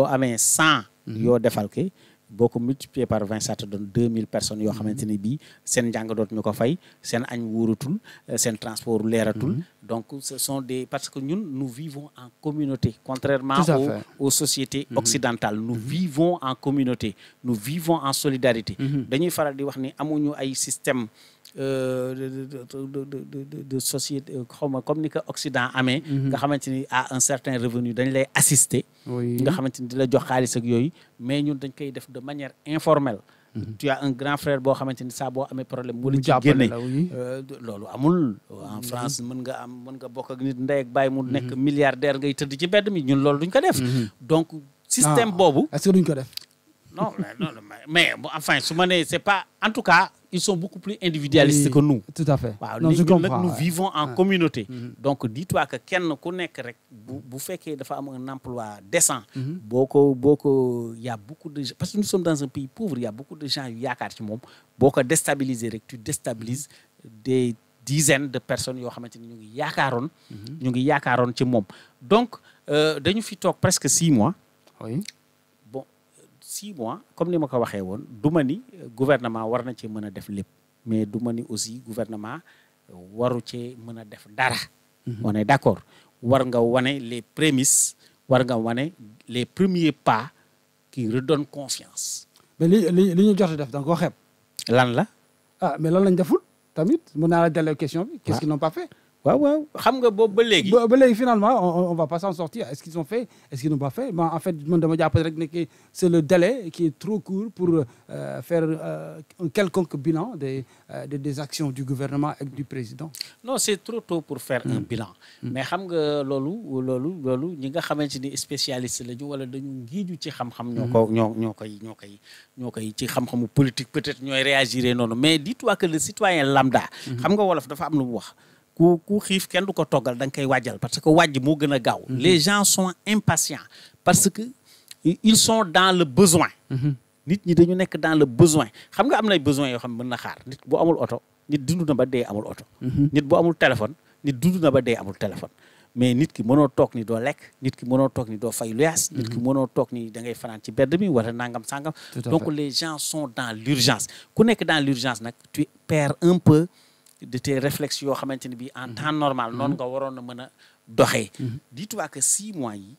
amee 100 yoo défalqué boo ko multiplié par 20 ça te donne 2000 personnes yoo xamante ne bii seen njàng dootuñu ko fay seen añ wóoratul seen transport leeratul. Donc ce sont parce que ñun nous vivons en communauté contrairement aux sociétés occidentales. Nous vivons en communauté, nous vivons en solidarité. Dañuy faral di wax ni amuñu ay système de société xawma comme ni ko Occident amee. Nga xamante ni à un certain revenu dañ lay assister. Nga xamante ni di la jox xaalis ak yooyu mais ñun dañ koy def de manière informelle. Tu as un grand frère boo xamante ni saa boo amee problème mu la ci génne loolu amul en France mën nga bokk ak nit ndey ak baay mu nekk milliardaire ngay tëdd ci bedd mi ñun loolu duñ ko def. Donc système boobu est-ce que duñ ko def? non mais enfin su ma nee c'est pas en tout cas ils sont beaucoup plus individualistes que nous. Tout à fait. waaw non je léegi nag comprends nous vivons en communauté. donc dis-toi que kenn ku nekk rek bu fekkee dafa am un emploi décent. boo ko y a beaucoup de gens parce que nous sommes dans un pays pauvre, il y a beaucoup de gens yu yaakaar ci moom boo ko déstabiliser rek tu déstabilises des dizaines de personnes yoo xamante ni ñu ngi yaakaaroon ci moom. Donc dañu fi toog presque 6 mois. oui. 6 mois comme ni ma ko waxee woon du ma ni gouvernement war na ci mën a def lépp mais du ma ni aussi gouvernement waru ci mën a def dara. On est d'accord war nga wane les prémices war nga wane les premiers pas qui redonnent confiance. mais li ñu jot a def da nga koo xeeb. lan la. mais lan lañ deful tamit mën naa la delloo question bi. qu'est-ce qu'ils n'ont pas fait. waaw xam nga boobu ba léegi. ba léegi finalement on va pas s'en sortir. Est-ce qu'ils ont fait est-ce qu'ils n'ont pas fait en fait man dama jàpp rek ne que c'est le délai qui est trop court pour faire un quelconque bilan des actions du gouvernement et du président. Non, c'est trop tôt pour faire un bilan. Mais xam nga loolu ñi nga xamante ni spécialiste lañu wala dañu ngiiju ci xam-xam. ñoo koy ci xam-xamu politique peut-être ñooy réagir noonu mais dis-toi que le citoyen lambda. xam nga wolof dafa am lu mu wax. ku xiif kenn du ko toggal da nga koy wàjjal parce que wàjj moo gën a gaaw. Les gens sont impatients parce que ils sont dans le besoin. nit ñi dañu nekk dans le besoin xam nga am nay besoin yoo xam ne mën na xaar nit bu amul oto nit dund na ba dee amul oto. nit bu amul téléphone nit dund na ba dee amul téléphone. mais nit ki mënoo toog ni doo lekk nit ki mënoo toog ni doo fay luyaas. nit ki mënoo toog ni da ngay fanaan ci bedd mi wala nangam sangam. donc les gens sont dans l'urgence ku nekk dans l'urgence nag tu perds un peu de tes réflexes yoo xamante ni bii en temps normal noonu nga waroon a mën a doxee. dis-toi que 6 mois yi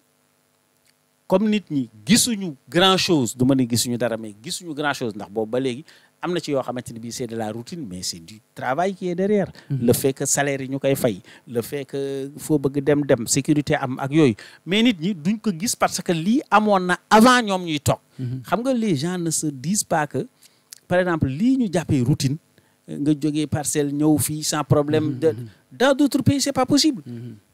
comme nit ñi gisuñu grand chose du ma ne gisuñu dara mais gisuñu grand chose ndax boobu ba léegi am na ci yoo xamante ni bii c'est de la routine mais c'est du travail qui est derrière. Le fait que salaire yi ñu koy fay le fait que foo bëgg dem sécurité am ak yooyu mais nit ñi duñ ko gis parce que lii amoon na avant ñoom ñuy toog. xam nga les gens ne se disent pas que par exemple lii ñu jàppee routine. nga jógee parcelle ñëw fii sans problème dans d'autres pays c'est pas possible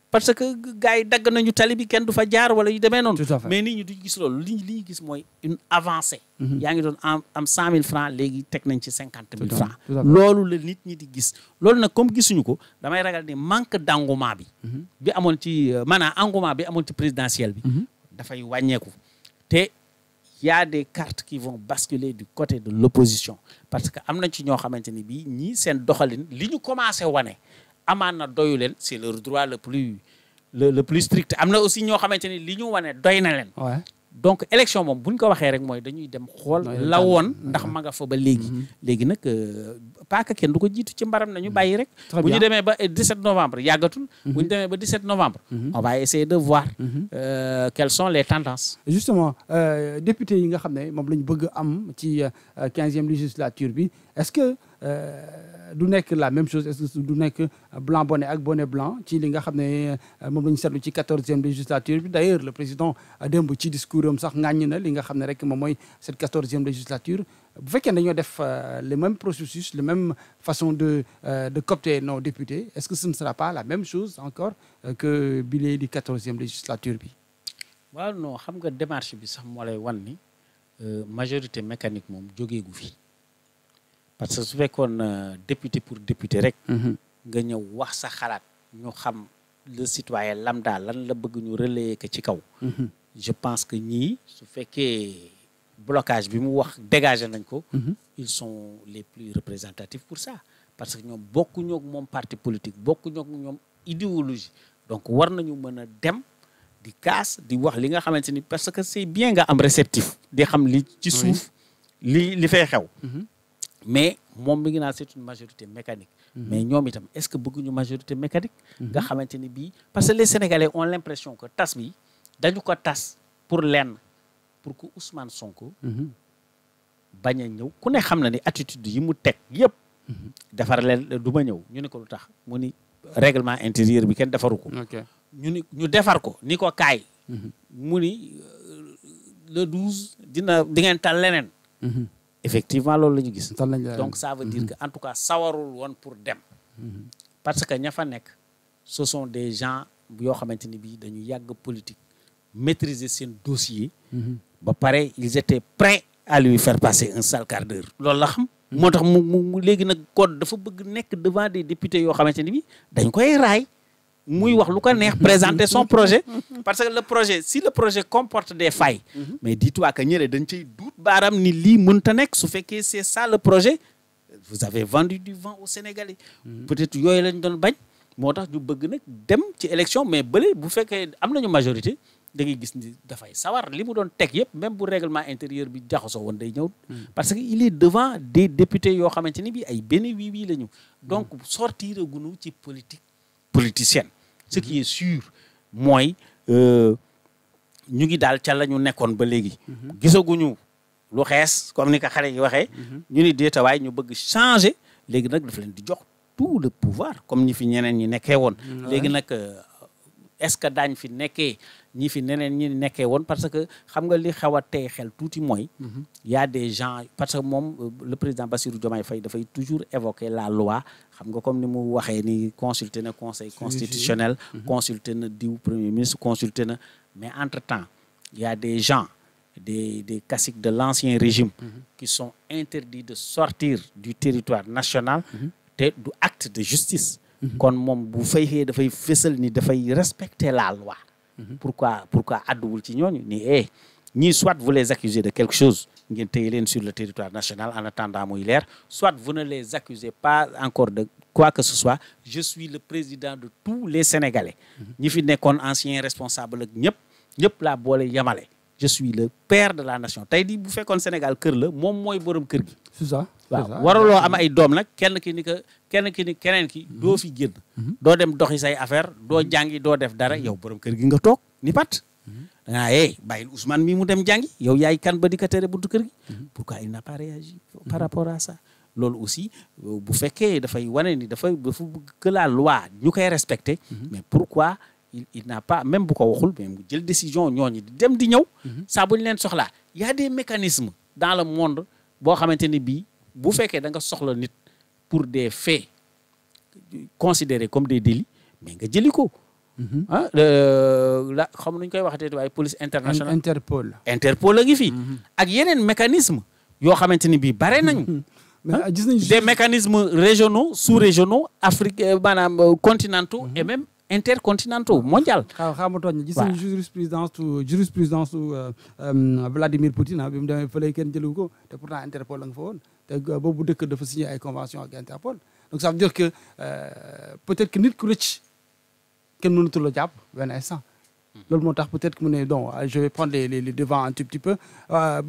parce que gars yi dagg nañu tali bi kenn du fa jaar wala yu demee noonu mais nit ñi duñu gis loolu li ñu gis mooy une avancée yaa ngi doon am 100 000 francs léegi teg nañ ci 50 000 francs loolu la nit ñi di gis loolu nag comme gisuñu ko damay ragal ni manque d'engouement bi amoon ci maanaam engouement bi amoon ci présidentielle bi dafay wàññeeku te il y a des cartes qui vont basculer du côté de l'opposition parce que am na ci ñoo xamante ni bii ñii seen doxalin li ñu commencé wane amaan na doyu leen c'est leur droit le plus strict am na aussi ñoo xamante ni li ñu wane doy na leen. donc élection moom bu ñu ko waxee rek mooy dañuy dem xool la woon ndax ma nga fa ba léegi. léegi nag paaka kenn du ko jiitu ci mbaram nañu bàyyi rek. bu ñu demee ba 17 novembre yàggatul. bu ñu demee ba 17 novembre. on va essayer de voir quelles sont les tendances. justement député yi nga xam ne moom la ñu bëgg am ci 15e législature bi est-ce que du nekk la même chose est-ce que du nekk blanc bonnet ak bonnet blanc ci li nga xam ne moom la ñu seetlu ci 14e législature bi d'ailleurs le président démb ci discours am sax ŋàññi na li nga xam ne rek moom mooy cette 14e législature bu fekkee dañoo def le même processus la même façon de coopter nos députés est-ce que ce ne sera pas la même chose encore que bi di 14e législature bi. waaw non xam nga démarche bi sax moo lay wan ni majorité mécanique moom jógeegu fi. parce que su fekkoon député pour député rek. nga ñëw wax sa xalaat ñu xam le citoyen lambda lan la bëgg ñu relayer ko ci kaw. je pense que ñii su fekkee blocage bi mu wax dégager nañ ko. ils sont les plus représentatifs pour ça parce que ñoom bokkuñoo ak moom parti politique bokkuñoo ak ñoom idéologie donc war nañu mën a dem di kaas di wax li nga xamante ni parce que c'est bien nga am réceptif di xam li ci suuf li fay xew. mais moom mi ngi naan c'est une majorité mécanique. mais ñoom itam est-ce que bëgguñu majorité mécanique. nga xamante ni bii parce que les Sénégalais ont l'impression que tas bi dañu ko tas pour lenn pour que Ousmane Sonko. bañ a ñëw ku ne xam na ni attitude yi mu teg yëpp. defar leen du ma ñëw ñu ne ko lu tax mu ni règlement intérieur bi kenn defaru ko. ñu defar ko ni ko kaay. mu ni le 12 di ngeen tal leneen. effectivement loolu la ñu gis. donc ça veut dire que en tout cas sawarul woon pour dem. parce que ña fa nekk ce sont des gens yoo xamante ni bii dañu yàgg politique maîtriser seen dossier. ba pare ils étaient prêts à lui faire passer un sale quart d'heure. loolu la xam. moo tax mu léegi nag code dafa bëgg nekk devant des députés yoo xamante ni bi dañ koy raay muy wax lu ko neex présenter son projet parce que le projet si le projet comporte des failles mais dis-toi que ñële dañ ciy duut baaram ni lii mënta nekk su fekkee c'est ça le projet vous avez vendu du vent aux Sénégalais peut-être yooyu lañ doon bañ moo tax ñu bëgg nag dem ci élection mais bële bu fekkee am nañu majorité da ngay gis ni dafay sawar li mu doon teg yëpp même bu règlement intérieur bi jaxasoo woon day ñëw parce que il est devant des députés yoo xamante ni bi ay benn wii la ñu donc sortir gunu ci politicienne ce qui est sûr mooy ñu ngi daal ca la ñu nekkoon ba léegi gisaguñu lu xees comme ni ko xale yi waxee ñu ni déetawaay ñu bëgg changer léegi nag dafa leen di jox tout le pouvoir comme ñi fi ñeneen ñi nekkee woon léegi nag est-ce que daañ fi nekkee ñi fi neneen ñi nekkee woon parce que xam nga li xaw a tey xel tuuti mooy y a des gens parce que moom le président Bassirou Diomaye Faye dafay toujours évoquer la loi xam nga comme ni mu waxee ni consulter na conseil constitutionnel consulter na diw premier ministre consulter na mais entre-temps il y a des gens des caciques de l'ancien régime qui sont interdits de sortir du territoire national te du acte de justice kon moom bu fekkee dafay fësal ni dafay respecter la loi pourquoi àdduwul ci ñooñu ni ñii soit vous les accusez de quelque chose ngeen téye leen sur le territoire national en attendant muy leer soit vous ne les accusez pas encore de quoi que ce soit je suis le président de tous les Sénégalais ñi fi nekkoon ancien responsable ak ñëpp laa boole yamale je suis le père de la nation tey di bu fekkoon Sénégal kër la moom mooy borom kër gi c'est ça waaw waraloo am ay doom nag kenn ki ni keneen ki doo fi génn doo dem doxi say affaire doo jàngi doo def dara yow borom kër gi nga toog ni pat dangaa bàyyil Ousmane mi mu dem jàngi yow yaay kan ba di ko tere buntu kër gi pourquoi il n'a pas réagi par rapport à ça loolu aussi bu fekkee dafay wane ni dafa bëgg que la loi ñu koy respecter mais pourquoi il n'a pas même bu ko waxul mais mu jël décision ñooñu di dem di ñëw saa bu ñu leen soxlaa y a des mécanismes dans le monde boo xamante ni bii bu fekkee da nga soxla nit pour des faits considérés comme des délits mais nga jëli ko la xam nuñ koy waxatee waaye police internationale Interpol a ngi fi ak yeneen mécanisme yoo xamante ni bii bare nañu gis nañu des mécanismes régionaux sous-régionaux Afrique maanaam continentaux et même intercontinentaux mondial xaama tooñ gis nañu jurisprudence Vladimir Poutine bi mu demee fële kenn jëlu ko te pourtant Interpol la nga fa woon te boobu dëkk dafa signé ay convention ak Interpol donc ça veut dire que peut-être que nit ku rëcc kenn mënatul la jàpp benn instant loolu moo tax peut-être que mu ne donc je vais prendre les devants un tout petit peu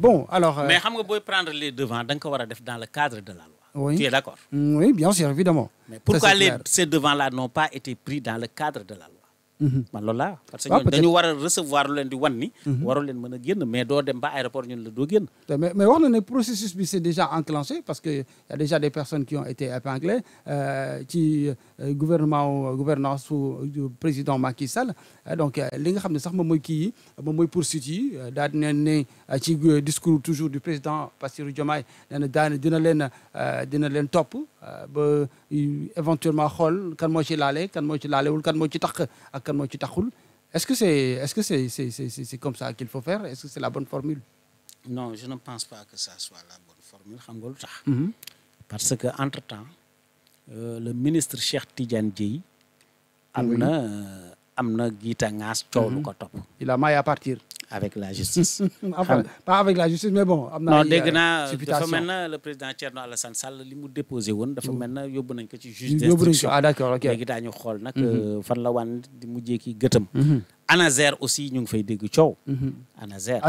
bon alors mais xam nga booy prendre les devants da nga ko war a def dans le cadre de la loi oui. Tu es d'accord? Oui, bien sûr, évidemment. Mais pourquoi ces devants-là n'ont pas été pris dans le cadre de la loi? man loolu laa parce que ñooñu dañu war a recevoir lu leen di wan ni waru leen mën a génn mais doo dem ba aéroport ñun la doo génn mais wax na ne processus bi c'est déjà enclenché parce que y a déjà des personnes qui ont été épinglées ci gouvernance su président Macky Sall donc li nga xam ne sax moom mooy kii yi moom mooy poursuite yi daal di ne ci discours toujours du président Bassirou Diomaye nee na daal dina leen topp ba éventuellement xool kan moo ci laale kan moo ci laalewul kan moo ci tax ak kan moo ci taxul est-ce que c'est comme ça qu'il faut faire est-ce que c'est la bonne formule? Non, je ne pense pas que ça soit la bonne formule xam nga lu tax parce que entre-temps le ministre Cheikh Tidiane Dièye am na giita ngaas coow lu ko topp il a maille à partir avec la justice. Enfin, pas avec la justice mais bon. am na non dégg naa dafa mel na le président Thierno Alassane Sall li mu déposé woon. dafa mel na yóbbu nañ ko ci juge d'instruction. Ah d'accord ok léegi daañu xool nag. fan la wan di mujjee kii gëtëm. ANASER aussi ñu ngi fay dégg coow. ANASER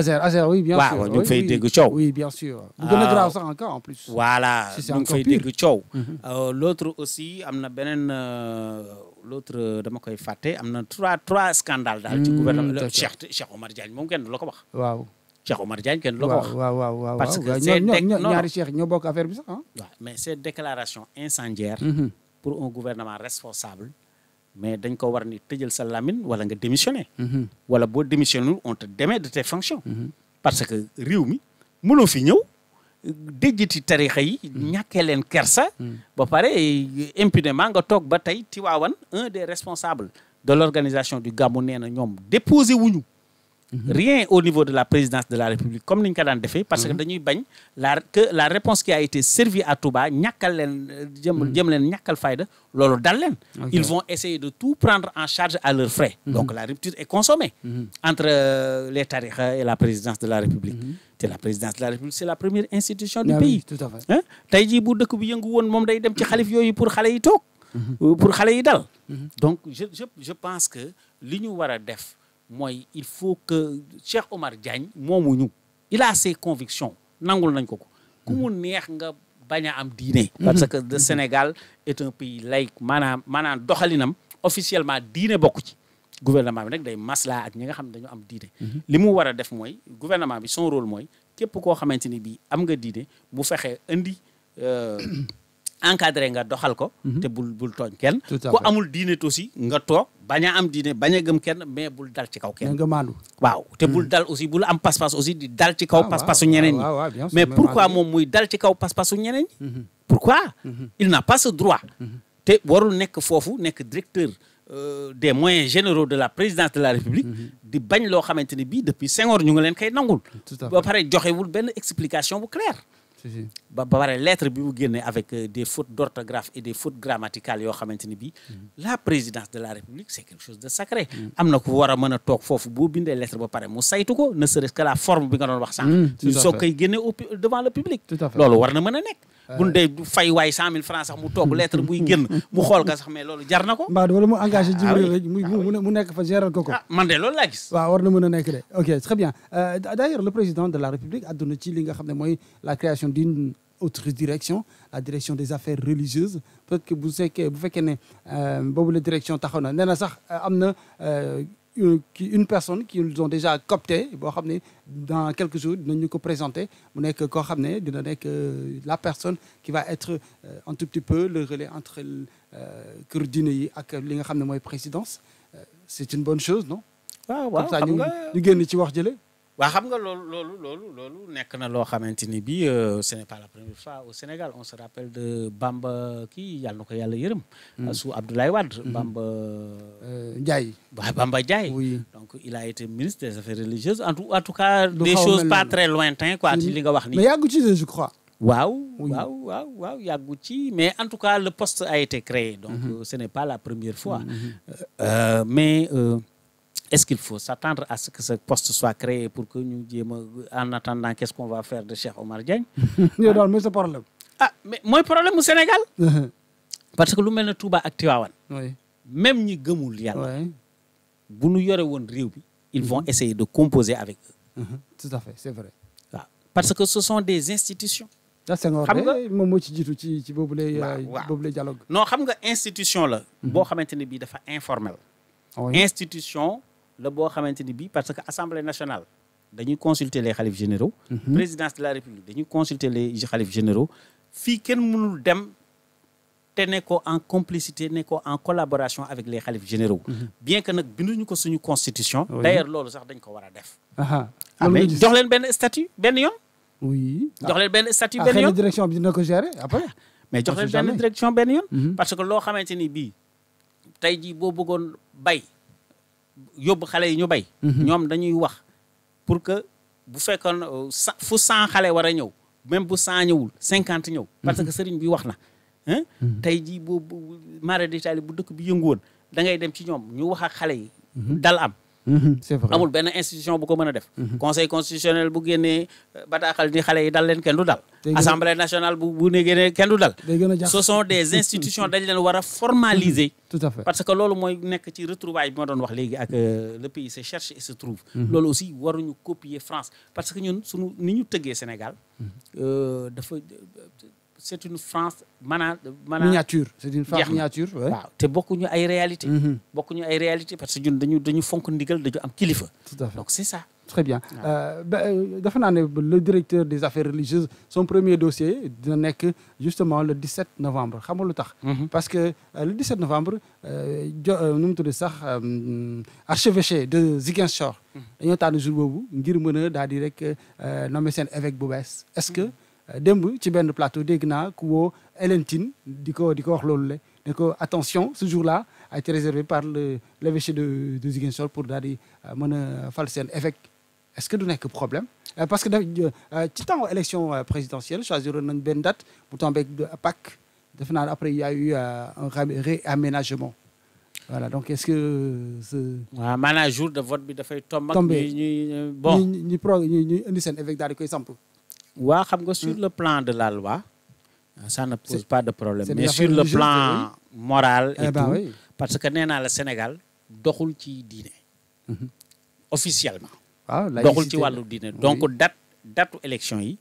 oui bien sûr. waaw ñu ngi fay dégg coow. oui bien sûr. bu gën a grave sax encore en plus. voilà ñu ngi fay dégg coow. l'autre aussi am na beneen. l'autre dama koy fàtte am na trois scandales daal ci gouvernement Cheikh Omar Diagne moom kenn du la ko wax. waaw Cheikh Omar Diagne kenn du la ko wax. waaw parce que c'est ñaari Cheikh ñoo bokk affaire bi sax ah. waaw mais ces déclarations incendiaires. pour un gouvernement responsable. mais dañ ko war ni tëjal sa lamine wala nga démissionner. wala boo démissionner on te démet de tes fonctions. parce que réew mi mënoo fi ñëw. déjjati tarixa yi ñàkkee leen kersa ba pare impunément nga toog ba tey Tiwaawan un des responsables de l'organisation du Gamou nee na ñoom déposé wuñu rien au niveau de la présidence de la République comme ni ñu ko daan defee parce que dañuy bañ que la réponse qui a été servie à Touba ñàkkal leen jëm leen ñàkkal fayda loolu dal leen. Ils vont essayer de tout prendre en charge à leurs frais. Donc la rupture est consommée entre les tarixa et la présidence de la République. te la présidence de la République c'est la première institution du pays. Tout à fait. tey jii bu dëkk bi yëngu woon moom day dem ci xalif yooyu pour xale yi toog. pour xale yi dal. donc je pense que li ñu war a def mooy il faut que Cheikh Omar Diagne moomuñu il a ses convictions nangul nañ ko ko ku mu neex nga bañ a am diine. parce que le Sénégal est un pays laïque maanaam doxalinam officiellement diine bokku ci. gouvernement bi nag day maslaa ak ñi nga xam ne dañu am diine. li mu war a def mooy gouvernement bi son rôle mooy képp koo xamante ni bii am nga diine bu fexee indi encadré nga doxal ko. te bul tooñ kenn. ku amul diine aussi nga toog bañ a am diine bañ a gëm kenn mais bul dal ci kaw kenn. nga maandu. waaw te bul dal aussi bul am pas-pas aussi di dal ci kaw pas-pasu ñeneen ñi. mais pourquoi moom muy dal ci kaw pas-pasu ñeneen ñi. pourquoi. il n'a pas ce droit. te warul nekk foofu nekk directeur. Des moyens généraux de la présidence de la République di bañ loo xamante ni bii depuis Senghor ñu ngi leen koy nangul ba pare joxewul benn explication bu claire ba pare lettre bi mu génne avec des fautes d'orthographe et des fautes grammaticales yoo xamante ni bii la présidence de la République c'est quelque chose de sacré am na ku war a mën a toog foofu boo bindee lettre ba pare mu saytu ko ne serait-ce que la forme bi nga doon wax sànq soo koy génne devant le public loolu war na mën a nekk buñ dee fay waay 100 000 francs sax mu toog lettre buy génn mu xool ka sax mais loolu jar na ko. mbaa wala mu engagé Djibril mu nekk fa gérer ko. man de loolu laa gis. waaw war na mën a nekk de ok très bien d'ailleurs le président de la République àdduna ci li nga xam ne mooy la création d'une autre direction la direction des affaires religieuses peut-être que bu fekkee ne boobu la direction taxaw na nee na sax am na une personne qui nous ont déjà coopté boo xam ne dans quelques jours dinañu ko présenter mu nekk koo xam ne dina nekk la personne qui va être un tout petit peu le relais entre kër diine yi ak li nga xam ne mooy présidence c'est une bonne chose non. waaw comme ça ñu génn ci wax jële. waaw xam nga loolu nekk na loo xamante ni bii ce n'est pas la première fois au Sénégal on se rappelle de Bamba kii yàlla na ko yàlla yërëm. sous Abdoulaye Wade. Bamba Ndiaye. waaw Bamba Ndiaye. oui donc il a été ministre des affaires religieuses en tout cas. des choses pas très lointaines quoi ci li nga wax nii. mais yàggu ci je crois. waaw yàggu ci mais en tout cas le poste a été créé. donc ce n'est pas la première fois. mais. Est-ce qu'il faut s'attendre à ce que ce poste soit créé pour que ñu jéem a en attendant qu'est-ce qu'on va faire de Cheikh Omar Diagne. yow daal mooy sa problème. mais mooy problème mu Sénégal. parce que lu mel ne Touba ak Tivaouane. oui même ñi gëmul yàlla. bu ñu yore woon réew bi. ils vont essayer de composer avec eux. tout à fait c'est vrai. waaw parce que ce sont des institutions. xam nga moom moo ci jiitu ci boobu lay. boobu lay dialogue. non xam nga institution la. boo xamante ne bii dafa informel. institution. la boo xamante ni bii parce que assemblée nationale dañuy consulter les xalifs généraux. présidence de la république dañuy consulter les xalifs généraux. fii kenn mënul dem te ne ko en complicité ne ko en collaboration avec les xalifs généraux. bien que nag binduñu ko suñu constitution. d'ailleurs loolu sax dañ ko war a def. mais jox leen benn statut benn yoon. oui jox leen benn statut benn yoon direction bi dina ko gérer après. mais jox leen benn direction benn yoon. parce que loo xamante ni bii tey jii boo bëggoon bay. yóbbu xale yi ñu bay. ñoom dañuy wax pour que bu fekkoon fu 100 xale war a ñëw même bu 100 ñëwul 50 ñëw. parce que sëriñ bi wax na. tey jii boobu mara d'Italie bu dëkk bi yëngu woon da ngay dem ci ñoom ñu wax ak xale yi. dal am. c'est vrai amul benn institution bu ko mën a def. conseil constitutionnel bu génnee bataaxal ni xale yi dal leen kenn du dal. assemblée nationale bu ne génnee kenn du dal. ce sont des institutions dañ leen war a formaliser. tout à fait parce que loolu mooy nekk ci retrouvaille bi ma doon wax léegi ak le pays se cherche et se trouve. loolu aussi waruñu copier France parce que ñun suñu ni ñu tëggee Sénégal dafa. c'est une France miniature c'est une France miniature. waaw te bokkuñu ay réalité parce que ñun dañu fonk ndigal dañu am kilifa. tout à fait donc c'est ça. très bien dafa naa ne le directeur des affaires religieuses son premier dossier dina nekk justement le 17 novembre xam nga lu tax. parce que le 17 novembre nu mu tudd sax archevêché de Ziguinchor. dañoo tànn jour boobu ngir mën a daal di rek nommer seen évêque bu bees est-ce que. démb ci benn plateau dégg naa ku woo Hélène Tine di ko wax loolu le ne ko attention ce jour-là a été réservé par l'évêché de Ziguinchor pour daal di mën a fal seen évêque est-ce que du nekk problème parce que ci temps élection présidentielle choisir nañ benn date bu tombé ak Pâques defe naa après il y a eu un réaménagement voilà donc est-ce que waaw maanaam jour de vote bi dafay tombe ñuy bon ñuy indi seen évêque daal di koy samp waaw xam nga sur le plan de la loi ça ne pose pas de problème mais sur le religieuse, plan moral et tout oui. parce que nee naa la Sénégal doxul ci diine officiellement waaw doxul ci wàllu diine donc datu élection yi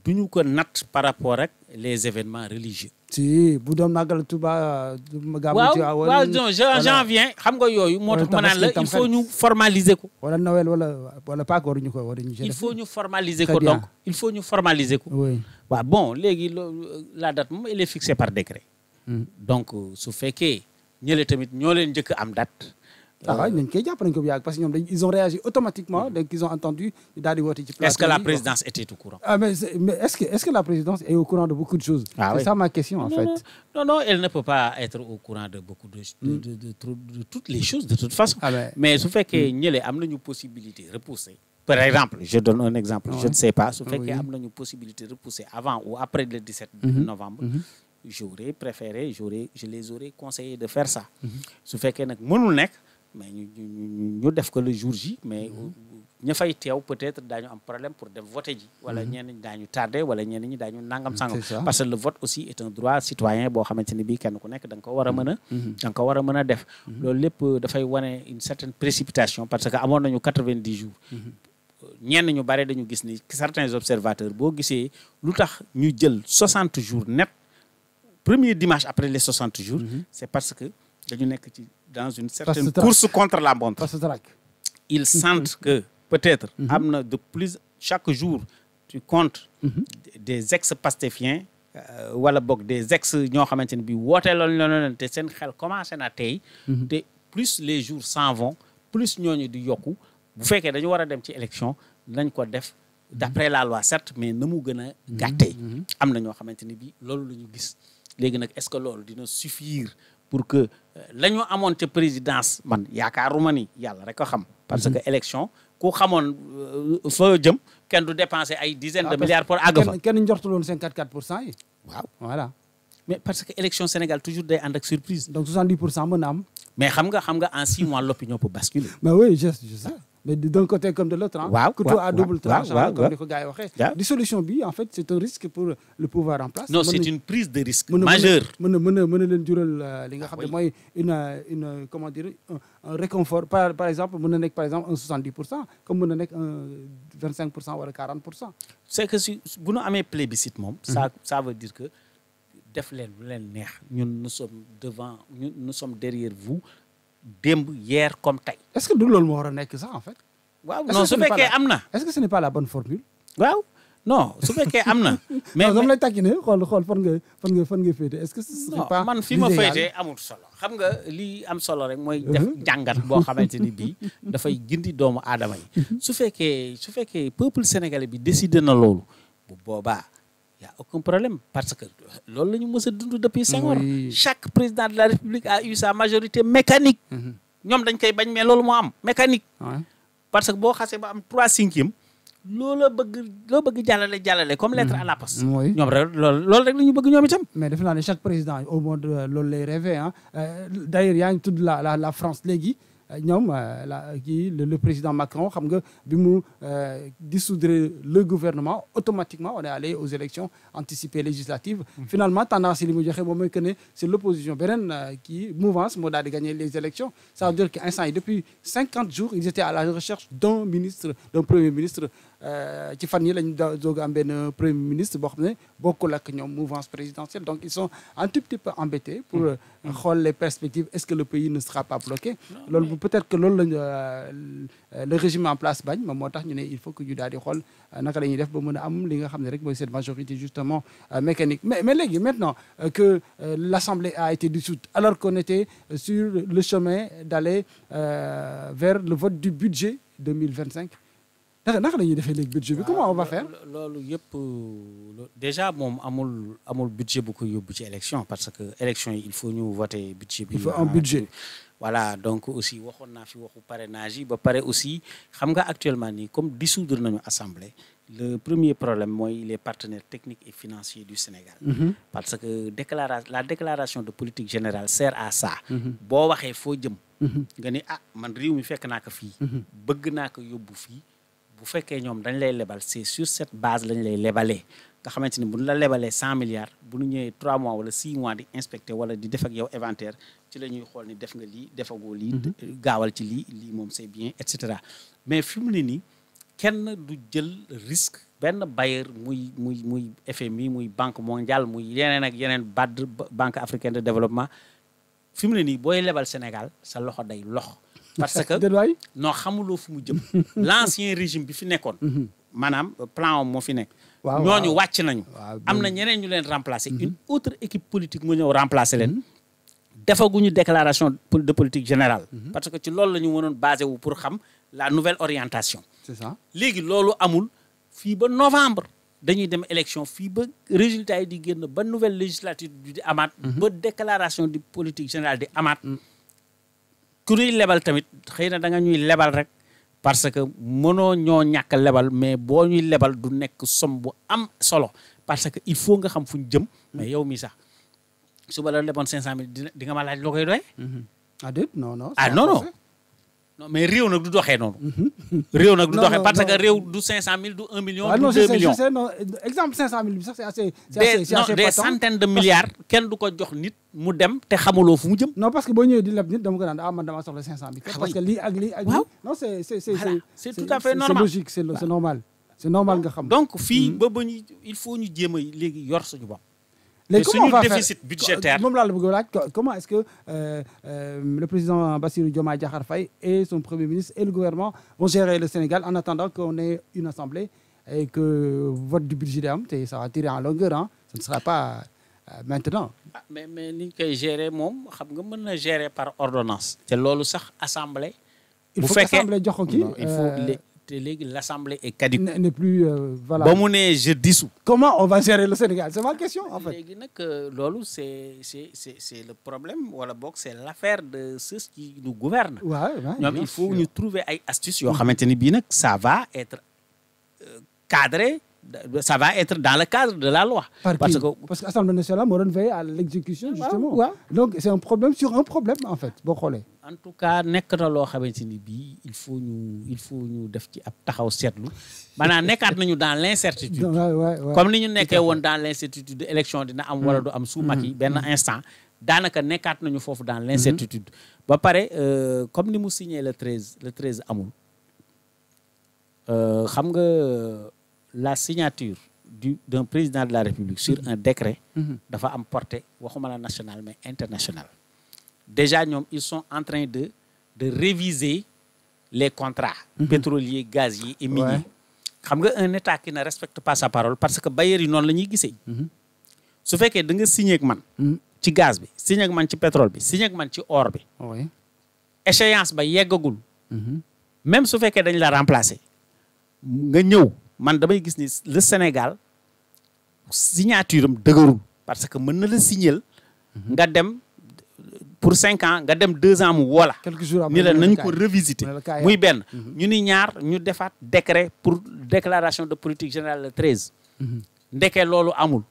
duñu ko natt par rapport ak les événements religieux si bu doon màggal Tuuba waaw non j'en viens xam nga yooyu moo tax ma naan la il faut ñu formaliser ko wala Noël wala Pâques waruñu ko il faut ñu formaliser ko donc il faut ñu formaliser ko waaw bon léegi la date moom elle est fixée par décret donc su fekkee ñële tamit ñoo leen njëkk am date nañ koy jàpp nañ ko bu yàgg parce que ñoom ils ont réagi automatiquement dès qu'ils ont entendu daal di woote ci plateau est-ce que la présidence était au courant mais est-ce que la présidence est au courant de beaucoup de choses c'est ça ma question en fait non elle ne peut pas être au courant de beaucoup de toutes les choses de toute façon mais su fekkee ñële am nañu possibilité repousser par exemple je donne un exemple je ne sais pas su fekkee am nañu possibilité repousser avant ou après le 17 novembre j'aurais préféré je les aurais conseillé de faire ça su fekkee nag mënul nekk mais ñu def ko le jour J mais ña fay teew peut-être daañu am problème pour dem voter ji wala ñenn ñi daañu tardé wala ñenn ñi daañu nangam sangam parce que le vote aussi est un droit citoyen boo xamante ni bii kenn ku nekk da nga ko war a mën a da nga ko war a mën a def loolu lépp dafay wane une certaine précipitation parce que amoon nañu 90 jours ñenn ñu bare dañu gis ni certains observateurs boo gisee lu tax ñu jël 60 jours net premier dimanche après les 60 jours c'est parce que dañu nekk ci dans une certaine course contre la montre ils sentent que peut-être am na de plus chaque jour tu comptes des ex-pastéfiens wala boog des ex ñoo xamante ne bi wootee loolu leen te seen xel commencé na tey te plus les jours s'en vont plus ñooñu di yokku bu fekkee dañu war a dem ci élection nañ ko def d'après la loi certes mais na mu gën a gàttee am na ñoo xamante ne bi loolu la ñu gis léegi nag est-ce que loolu dina suffire pour que la ñu amoon ca présidence man yaakaaruma ni yàlla rek ko xam parce que élection ku xamoon fa jëm kenn du dépenser ay dizaines de milliards pour àgg fa kenn njortuloon 54% yi waaw voilà mais parce que élection Sénégal toujours day ànd ak surprise donc 70% mën na am mais xam nga en 6 mois l'opinion peut basculer mais oui je sais mais d'un côté comme de l'autre waaw couteau à double tranchant comme ni ko gars yi waxee dissolution bi en fait c'est un risque pour le pouvoir en place non c'est une prise de risque majeure mën na leen jural li nga xam ne mooy une comment dire un réconfort par exemple mën na nekk par exemple un 70% comme mën na nekk un 25% wala 40%. c'est que si bu ñu amee plébiscite moom ça veut dire que def leen lu leen neex ñun nous sommes derrière vous démb hier comme tey. est-ce que du loolu moo war a nekk sax en fait. waaw non su fekkee am na. est-ce que ce n'est pas la bonne formule. waaw non su fekkee am na. mais non lay tàkki ne xool fan nga féete est-ce que ce serait pas. man fi ma féete amul solo xam nga lii am solo rek mooy def jàngat boo xamante ni bii dafay gindi doomu aadama yi. su fekkee peuple sénégalais bi décidé na loolu bu boobaa. y a aucun problème parce que loolu la ñu mës a dund depuis Senghor chaque président de la République a eu sa majorité mécanique ñoom dañ koy bañ mais loolu moo am mécanique parce que boo xasee ba am 3/5 loo bëgg jàllale comme lettre à la poste ñoom rek loolu rek la ñu bëgg ñoom itam mais defe naa ne chaque président au monde loolu lay rêvé d'ailleurs yaa ngi tudd la France léegi ñoom le président Macron xam nga bi mu dissoudre le gouvernement automatiquement on est allé aux élections anticipées législatives finalement tendance yi li mu joxe moom mooy que ne c'est l'opposition beneen mouvance moo daal di gagner les élections ça veut dire que instant yi depuis 50 jours ils étaient à la recherche d'un premier ministre ci fan yi lañ doog am benn premier ministre boo xam ne bokkul ak ñoom mouvance présidentielle donc ils sont un tout petit peu embêtés pour xool les perspectives est-ce que le pays ne sera pas bloqué loolu peut-être que loolu le régime en place bañ moom moo tax ñu ne il faut que ñu daal di xool naka la ñuy def ba mën a am li nga xam ne rek mooy cette majorité justement mécanique mais léegi maintenant que l'Assemblée a été dissoute alors qu'on était sur le chemin d'aller vers le vote du budget 2025 naka la ñuy defee léegi budget bi comment on va faire. loolu yëpp déjà moom amul budget bu ko yóbbu ci élection parce que élection yi il faut ñu voter budget bi. il faut un budget. voilà donc aussi waxoon naa fi waxu parrainage yi ba pare aussi xam nga actuellement nii comme dissoudre nañu assemblée le premier problème mooy les partenaires techniques et financiers du Sénégal. Parce que la déclaration de politique générale sert à ça. boo waxee foo jëm. nga ni man réew mi fekk naa ko fii. bëgg naa ko yóbbu fii. bu fekkee ñoom dañ lay lebal c'est sur cette base lañ lay lebalee nga xamante ni bu ñu la lebalee 100 milliards bu ñu ñëwee 3 mois wala 6 mois di inspecter wala di def ak yow inventaire ci la ñuy xool ni def nga lii defagoo lii. gaawal ci lii moom c'est bien et cetera mais fi mu ne nii kenn du jël risque benn bailleur muy FMI muy banque mondiale muy yeneen ak yeneen BAD banque africaine de développement fi mu ne nii booy lebal Sénégal sa loxo day lox. parce que non xamuloo fu mu jëm l'ancien régime bi fi nekkoon maanaam plan moo fi nekk ñooñu wàcc nañu am na ñeneen ñu leen remplacer une autre équipe politique mu ñëw remplacer leen defaguñu déclaration de politique générale parce que ci loolu la ñu mënoon basé wu pour xam la nouvelle orientation c'est ça léegi loolu amul fii ba novembre dañuy dem élection fii ba résultat yi di génn ba nouvelle législature bi di amaat ba déclaration de politique générale di amaat ku ñuy lebal tamit xëy na da nga ñuy lebal rek parce que mënoo ñoo ñàkk lebal mais boo ñuy lebal du nekk somme bu am solo parce que il faut nga xam fu ñu jëm mais yow mi sax suba la leboon 500000 di nga ma laaj loo koy doy. déet non. non mais réew nag du doxee noonu. réew nag du doxee parce que réew du 500000 du 1 million. du 2 millions non exemple 500000 bi sax c'est assez. des centaines de milliards kenn du ko jox nit mu dem te xamuloo fu mu jëm. non parce que boo ñëwee di leb nit dama ko naan man damaa soxla 500000. parce que lii ak lii ak lii. non c'est tout à fait normal c'est logique c'est normal. c'est normal nga xam. donc fii ba ñu il faut ñu jéem a léegi yor suñu bopp. léegi comment on va faire déficit budgétaire moom laa la bëgg a laaj comment est-ce que le président Bassirou Diomaye Diakhar Faye et son premier ministre et le gouvernement vont gérer le Sénégal en attendant qu'on ait une assemblée et que vote du budget am te ça va tirer en longueur hein ce ne sera pas maintenant. mais ni ñu koy gérer moom xam nga mën na gérer par ordonnance. te loolu sax assemblée. bu fekkee assemblée jox ko kii il faut te léegi l'assemblée est caduque. n'est plus voilà. ba mu ne je dissous. comment on va gérer le Sénégal c'est ma question en fait. léegi nag loolu c'est le problème wala boog c'est l'affaire de ceux qui nous gouvernent. ñoom il faut ñu trouver ay astuces yoo xamante ni bii nag ça va être cadré. Ça va être dans le cadre de la loi. Parce que l'Assemblée nationale moo doon veiller à l'exécution justement. Donc c'est un problème sur un problème en fait boo xoolee. en tout cas nekk na loo xamante ni bii il faut ñu def ci ab taxaw seetlu maanaam nekkaat nañu dans l'incertitude. comme ni ñu nekkee woon dans l'incertitude de élection dina am wala du am sous Macky benn instant daanaka nekkaat nañu foofu dans l'incertitude. ba pare comme ni mu signé le 13 amul xam nga. La signature d'un président de la République sur un décret dafa am portée waxuma la nationale mais internationale. Déjà ñoom ils sont en train de réviser les contrats pétroliers, gaziers et miniers. Xam nga un état qui ne respecte pas sa parole parce que bailleurs yi noonu la ñuy gisee. su fekkee da nga signé ak man ci gaz bi signé ak man ci pétrole bi signé ak man ci or bi échéance ba yeggagul même su fekkee dañ la remplacer nga ñëw man damay gis ni le Sénégal signature am dëgërul parce que mën na la signer nga dem pour 5 ans nga dem 2 ans mu woola ni la nañ ko revisiter muy benn ñu ni ñaar ñu defaat décret pour déclaration de politique générale le 13 ndeke loolu amul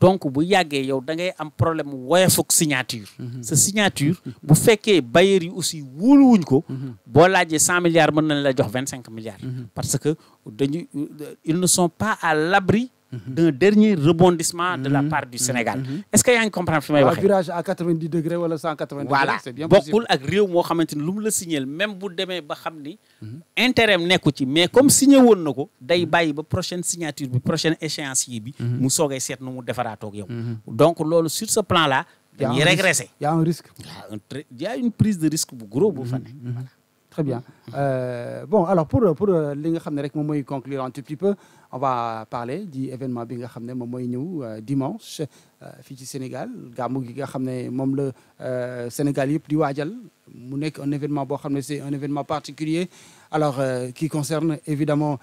donc bu yàggee yow da ngay am problème woyofuk signature sa signature bu fekkee bailleurs yi aussi wóoluwuñ ko boo laajee 100 milliards mën nañ la jox 25 milliards parce que ils ne sont pas à l'abri d'un dernier rebondissement de la part du Sénégal est-ce que yaa ngi comprendre fi may waxee virage à 90 degrés wala 180 degrés voilà c'est bien possible bokkul ak réew moo xamante ni lu mu la signé même bu demee ba xam ni intérêt nekku ci mais comme signé woon na ko day bàyyi ba prochaine signature bi prochaine échéancier bi mu soogay seet nu mu defaraatoog yow donc loolu sur ce plan là dañuy régresser il y a un risque il y a une prise de risque bu gros bu fa ne Très bien. Bon, alors pour li nga xam ne rek moom mooy conclure un tout petit peu, on va parler du événement bi nga xam ne moom mooy ñëw dimanche fii ci Sénégal gàmmu gi nga xam ne moom la Sénégal yëpp di waajal mu nekk un événement boo xam ne c'est un événement particulier alors qui concerne évidemment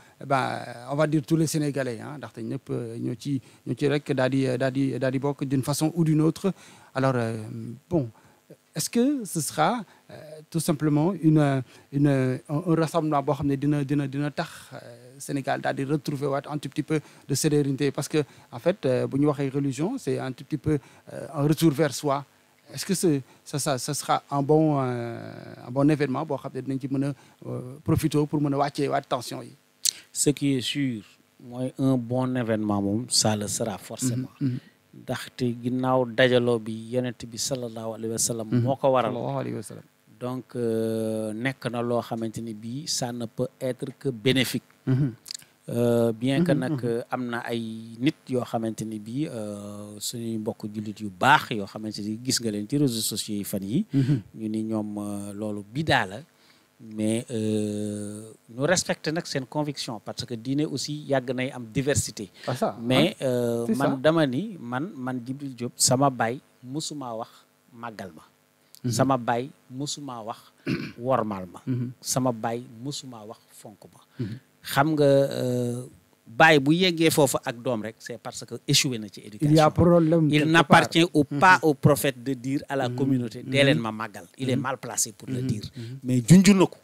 on va dire tous les Sénégalais ah ndaxte ñëpp ñoo ci rek daal di bokk d'une façon ou d'une autre alors bon. Est-ce que ce sera tout simplement un rassemblement boo xam ne dina tax Sénégal daal di retrouver waat un tout petit peu de sérénité parce que en fait bu ñu waxee religion c'est un tout petit peu un retour vers soi. Est-ce que ça sera un bon événement boo xam ne dinañ ci mën a profiter pour mën a wàccee waat tension yi. Ce qui est sûr mooy un bon événement moom ça le sera forcément. ndaxte ginnaaw dajaloo bi yonent bi sallallahu alayhi wa sallam moo ko waral donc nekk na loo xamante ni bii ça ne peut être que bénéfique bien que nag am na ay nit yoo xamante ni bii suñuy mbokk jullit yu baax yoo xamante ni gis nga leen ci réseaux sociaux yi fan yi ñu ni ñoom loolu bidaa la mais ñu respecté nag seen conviction parce que diine aussi yàgg nay am diversité mais man dama ni man Djibril Diop sama baay musuma wax màggal ma sama baay musuma wax wormal ma sama baay musuma wax fonk ma xam nga baay bu yeggee foofu ak doom rek c'est parce que échoué na ci éducation. Il y a problème. Il n'appartient pas au prophète de dire à la communauté dee leen ma màggal. Il est mal placé pour le dire. Mais junju na ko.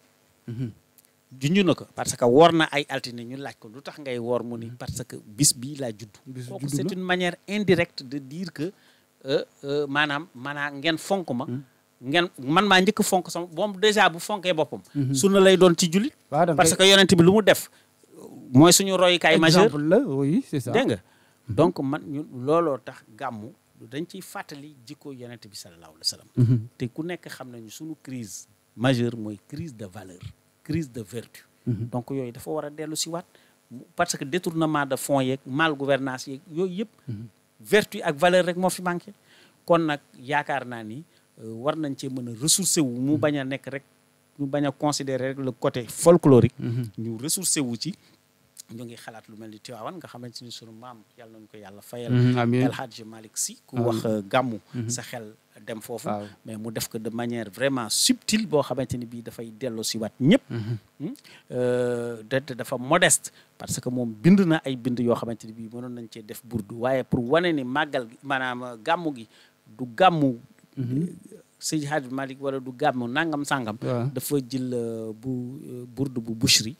junju na ko parce que woor na ay altine ñu laaj ko lu tax ngay woor mu ni parce que bis bii laa judd. kooku c'est une manière indirecte de dire que maanaam ngeen fonk ma. ngeen man maa njëkk fonk sama moom déjà bu fonkee boppam. sunna lay doon ci jullit. parce que yonent bi lu mu def. mooy suñu royukaay majeur exemple la oui c'est ça dégg nga donc man ñu looloo tax gàmmu dañ ciy fàttali jikko yonent bi sallallahu alayhi wa sallam te ku nekk xam nañu suñu crise majeure mooy crise de valeur crise de vertu donc yooyu dafa war a dellu si waat parce que détournement de fonds yeeg mal gouvernance yeeg yooyu yëpp vertu ak valeur rek moo fi manqué kon nag yaakaar naa ni war nañ cee mën a ressourcer wu mu bañ a nekk rek ñu bañ a considérer rek le côté folklorique ñu ressourcer wu ci ñu ngi xalaat lu mel ni Tiwaawan nga xamante ni sunu maam yàlla nañu ko yàlla fayal El Hadj Malick Sy ku wax gàmmu sa xel dem foofu mais mu def ko de manière vraiment subtile boo xamante ni bii dafay delloo si waat ñëpp dafa modeste parce que moom bind na ay bind yoo xamante ni bii mënoon nañ cee def burdu waaye pour wane ni màggal gi maanaam gàmmu gi du gàmmu Seydi Hadj Malick wala du gàmmu nangam sangam dafa jël burdu bu Bushri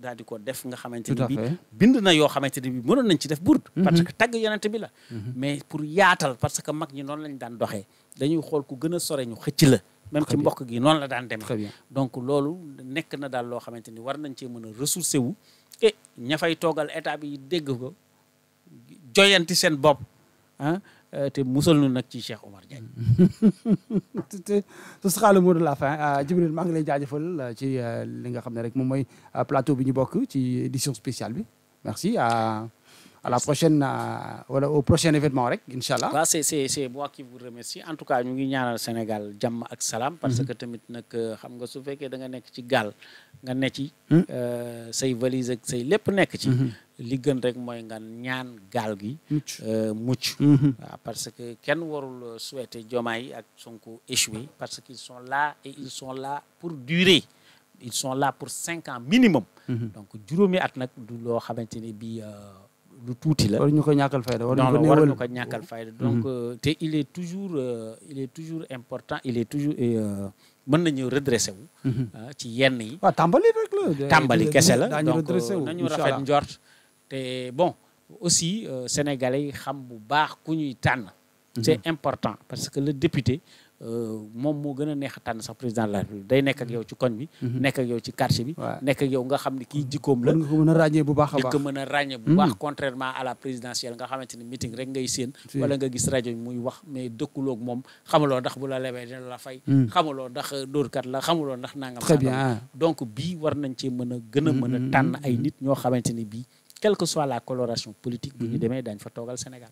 daal di ko def nga xamante ni bi bind na yoo xamante ni bi mënoon nañ ci def burdu parce que tagg yonent bi la mais pour yaatal parce que mag ñi noonu lañ daan doxee dañuy xool ku gën a sore ñu xëcc la même ci mbokk gi noonu la daan demee donc loolu nekk na daal loo xamante ni war nañ cee mën a ressourcer wu et ña fay toogal état bi dégg ko joyanti seen bopp te musal nu nag ci Cheikh Omar Diagne. Ce sera le mot de la fin Djibril maa ngi lay jaajëfal ci li nga xam ne rek moom mooy plateau bi ñu bokk ci édition spéciale bi merci à la prochaine wala au prochain événement rek incha allah. waaw c'est moi qui vous remercie en tout cas ñu ngi ñaanal Sénégal jàmm ak salaam. parce que tamit nag xam nga su fekkee da nga nekk ci gaal nga ne ci. say valise ak say lépp nekk ci. li gën rek mooy nga ñaan gaal gi mucc waaw parce que kenn warul souhaiter Diomaye ak Sonko échouer parce qu'ils sont là et ils sont là pour durer ils sont là pour 5 ans minimum donc juróomi at nag du loo xamante ni bi lu tuuti la waruñu ko ñàkkal fayda waruñu ko ñàkkal fayda donc te il est toujours important il est toujours mën nañu redressé wu ci yenn yi waaw tàmbali rek la tàmbali kese la donc nañu rafet njort te bon aussi sénégalais yi xam bu baax ku ñuy tànn c'est important parce que le député moom moo gën a neex a tànn sax président de la République day nekk ak yow ci koñ bi nekk ak yow ci quartier bi nekk ak yow nga xam ne kii jikkoom la nga ko mën a ràññee bu baax a baax nga ko mën a ràññee bu baax contrairement à la présidentielle nga xamante ni meeting rek ngay séen wala nga gis rajo muy wax mais dëkkuloog moom xamuloo ndax bu la lebee dina la fay xamuloo ndax dóorkat la xamuloo ndax nangam très bien donc bii war nañ cee mën a gën a mën a tànn ay nit ñoo xamante ni bii quelle que soit la coloration politique bu ñu demee dañ fa toogal Sénégal.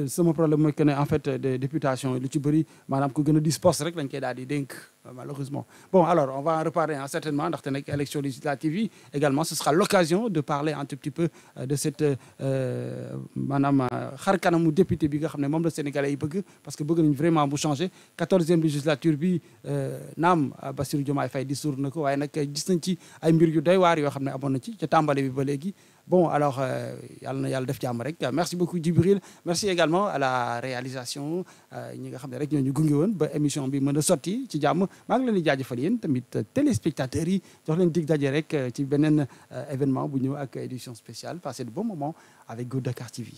sama problème mooy que ne en fait des députations lu ci bëri maanaam ku gën a dispose rek lañ koy daal di dénk malheureusement. Bon alors on va en reparler certainement ndaxte nag élection législative yi également ce sera l'occasion de parler un tout petit peu de cette maanaam xar kanamu député bi nga xam ne moom la Sénégalais yi bëgg parce que bëgg nañ vraiment bu changer 14e législature bi naam Bassirou Diomaye Faye di suur na ko waaye nag gis nañ ci ay mbir yu doy waar yoo xam ne amoon na ci ca tàmbali bi ba léegi. Bon alors yàlla na yàlla def jàmm rek merci beaucoup Djibril merci également à la réalisation ñi nga xam ne rek ñoo ñu gunge woon ba émission bi mën a sotti ci jàmm maa ngi leen di jaajëfal yéen tamit téléspectateurs yi jox leen dig daje rek ci beneen événement bu ñëw ak édition spéciale passez de bons moments avec Go Dakar TV.